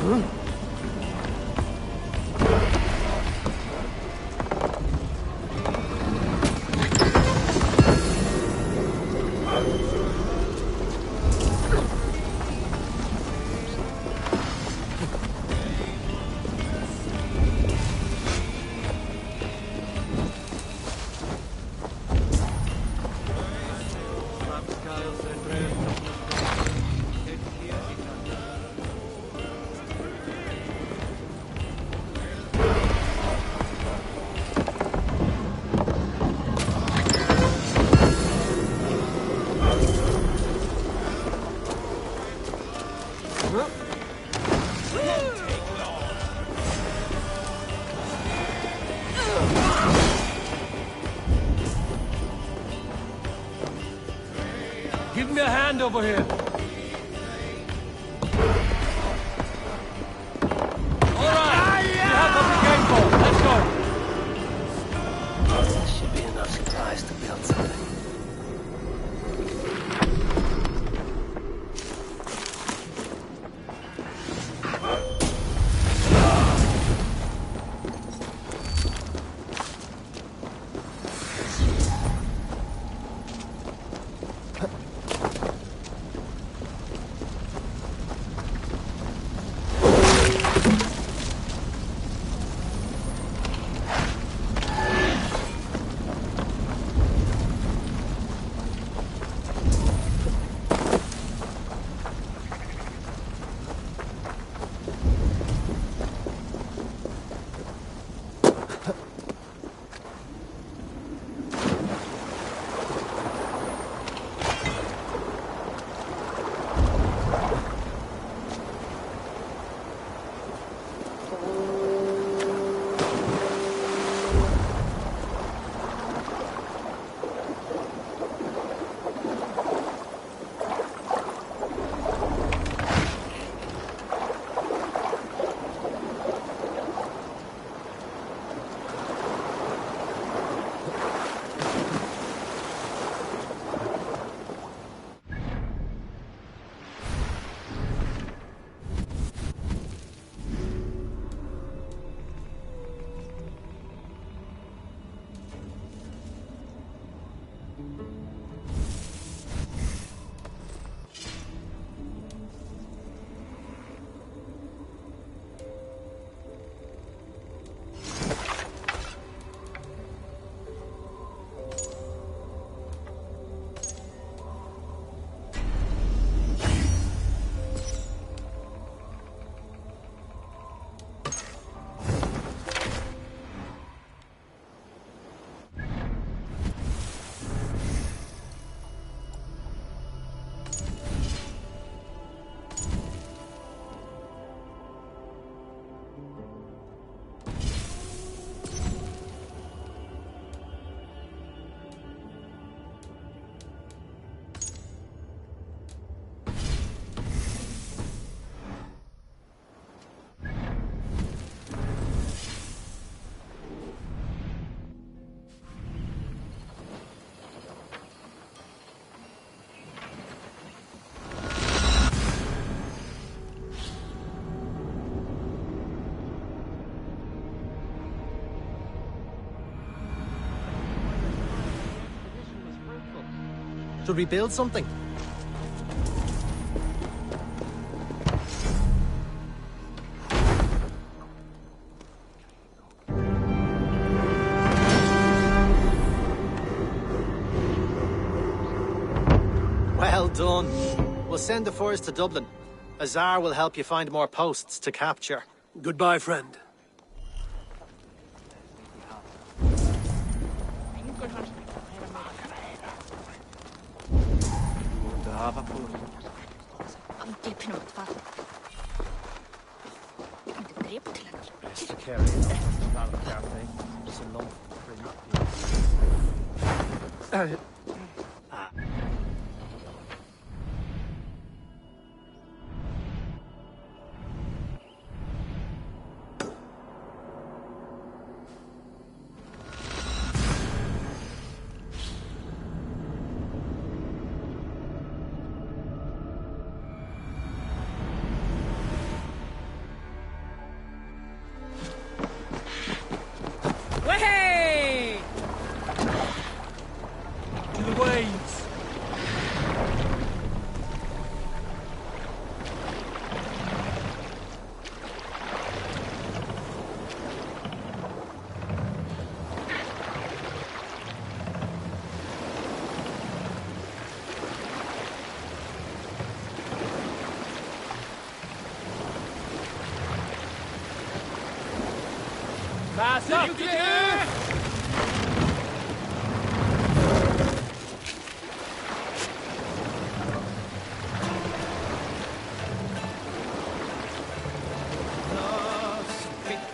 Give me a hand over here. All right. You have what we came for. Let's go. This should be enough supplies to build something. Should we build something? Well done. We'll send the furs to Dublin. Azar will help you find more posts to capture. Goodbye, friend. Pass up!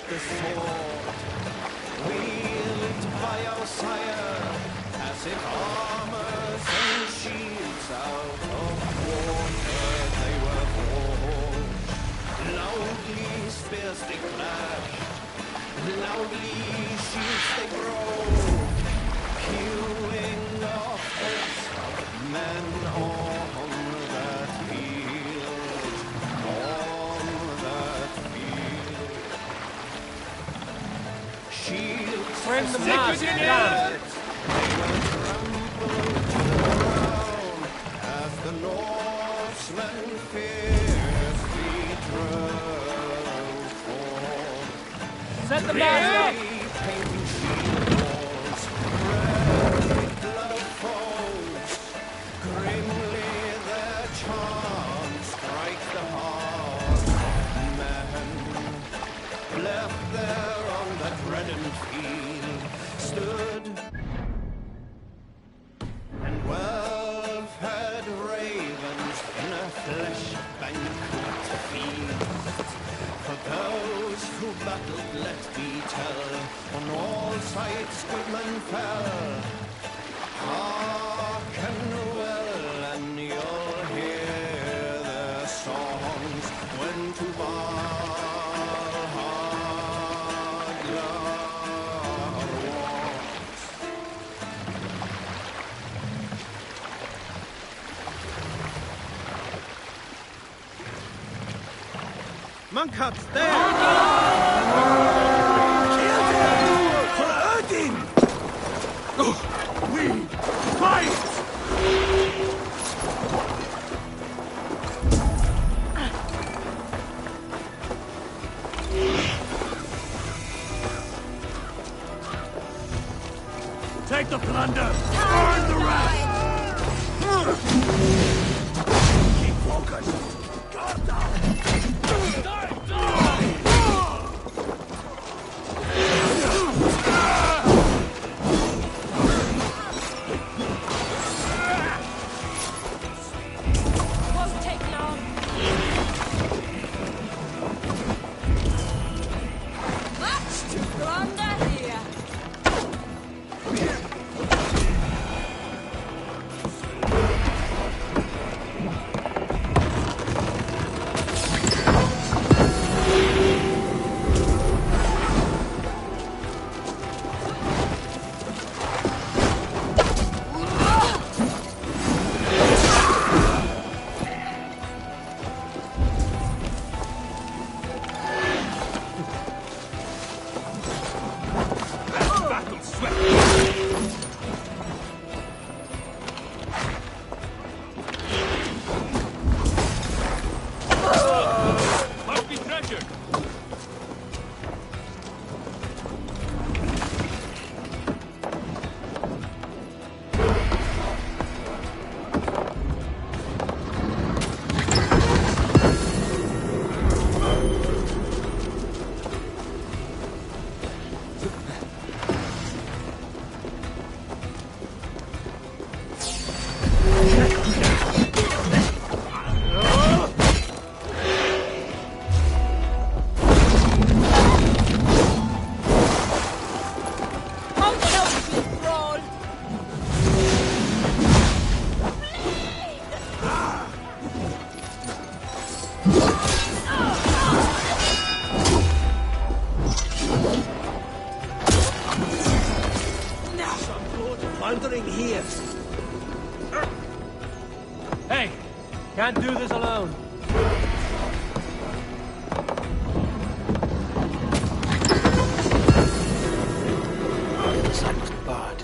The sword, wielded by our sire, as if armors and shields out of water they were forged. Loudly spears they clash, loudly shields they grow, hewing off heads of men on that field, on that field. Shields Bring the mask down. they were trampled to the ground as the Norsemen fiercely drove forth. Set the mask up! Painting shield walls, red blood of foes, grimly their charms strike the heart of men. Left there on that reddened field stood and well-fed ravens in a flesh-banquet feast. For those who battled, let me tell, on all sides good men fell. Hearken well, and you'll hear their songs when to Mankat's there! Kill them! For Odin! We fight! Take the plunder! Burn the rest! Keep focused! Guard down! Wandering here. Hey, can't do this alone. That was bad.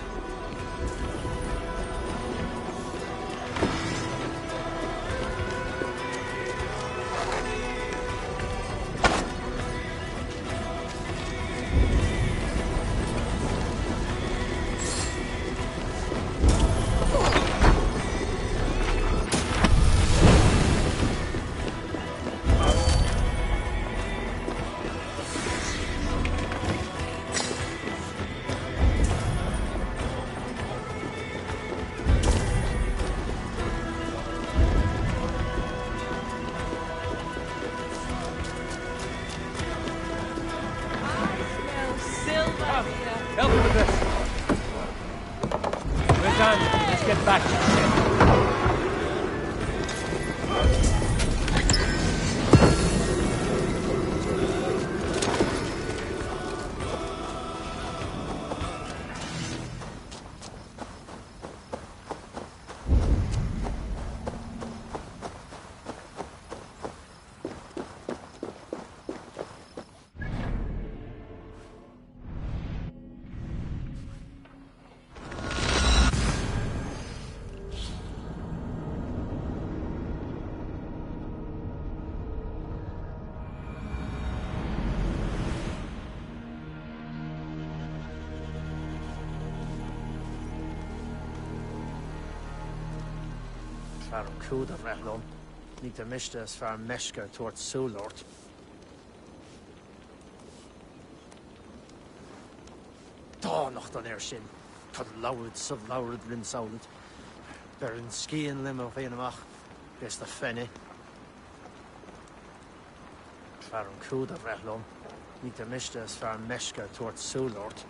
Back to ship. Farum cúd a bheithlum, ní de miste as fear meisce towards Súlort. Tá noch don sin, Tá laurid sub laurid lin saulid. Ber an skian lim of féin amach, bes the fenne. Farum cúd a bheithlum, ní de miste as fear meisce towards Súlort.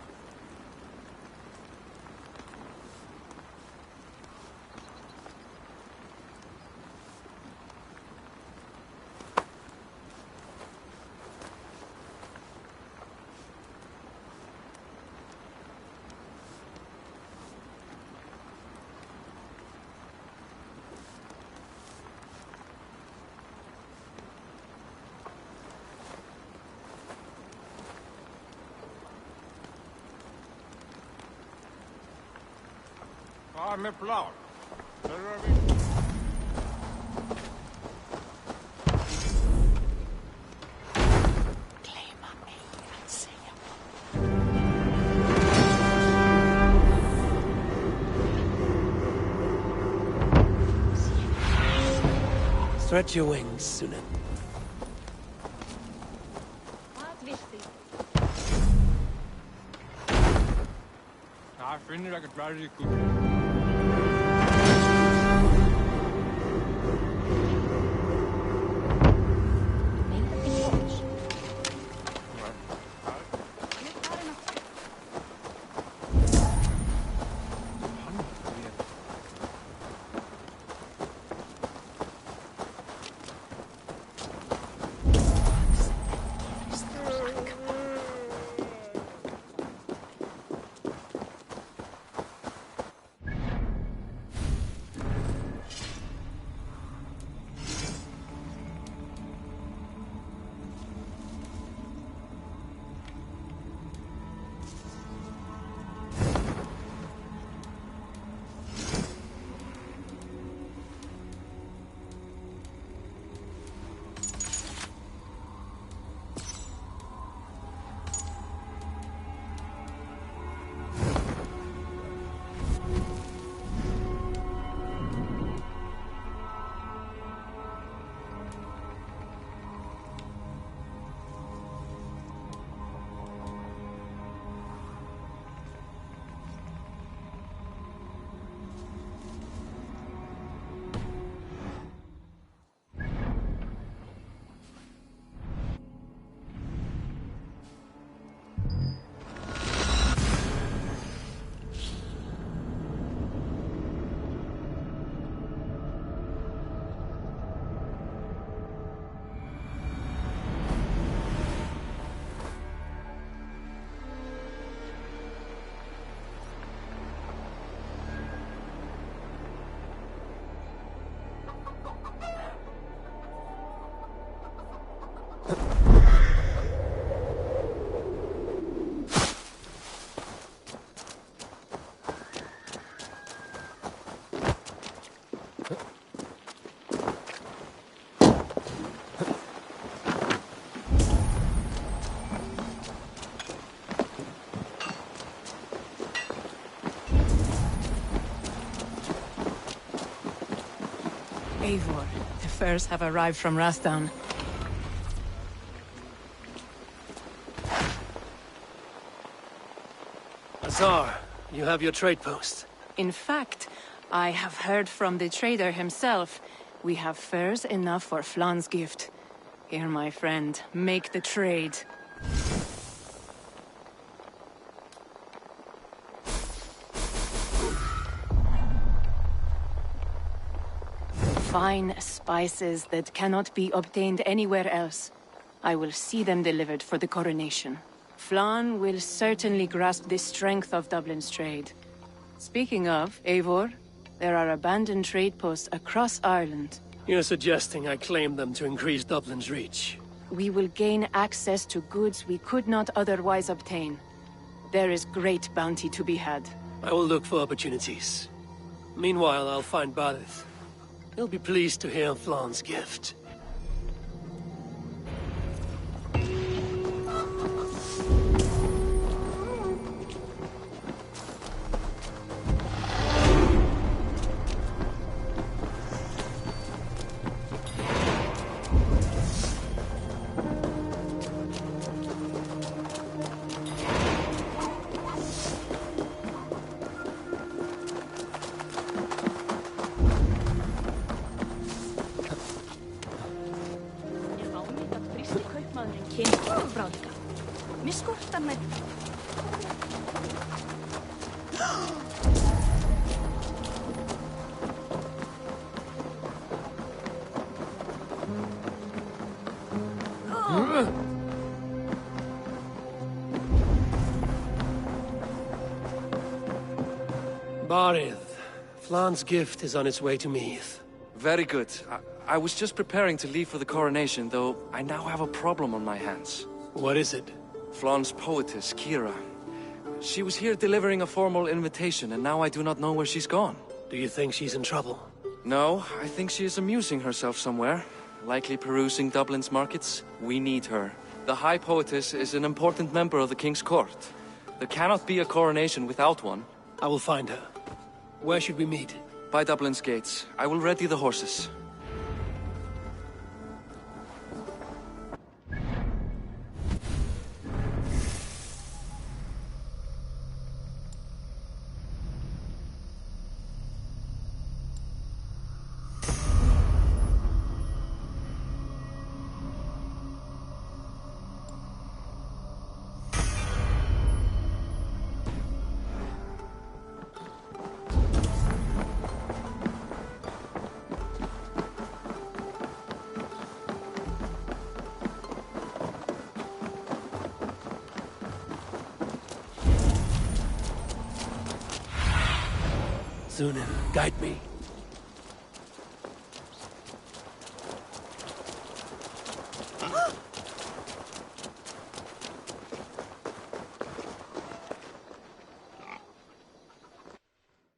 Med plan. Stretch your wings, Sunan. I find like a very good. Eivor, the furs have arrived from Rathdowne. Azar, you have your trade post. In fact, I have heard from the trader himself. We have furs enough for Flan's gift. Here, my friend, make the trade. fine spices that cannot be obtained anywhere else. I will see them delivered for the coronation. Flann will certainly grasp the strength of Dublin's trade. Speaking of, Eivor, there are abandoned trade posts across Ireland. You're suggesting I claim them to increase Dublin's reach? We will gain access to goods we could not otherwise obtain. There is great bounty to be had. I will look for opportunities. Meanwhile, I'll find Barith. He'll be pleased to hear Flann's gift. Barith, Flann's gift is on its way to Meath. Very good. I was just preparing to leave for the coronation, though I now have a problem on my hands. What is it? Flann's poetess, Kira. She was here delivering a formal invitation, and now I do not know where she's gone. Do you think she's in trouble? No, I think she is amusing herself somewhere. Likely perusing Dublin's markets. We need her. The High Poetess is an important member of the King's Court. There cannot be a coronation without one. I will find her. Where should we meet? By Dublin's gates. I will ready the horses. Zunin, guide me.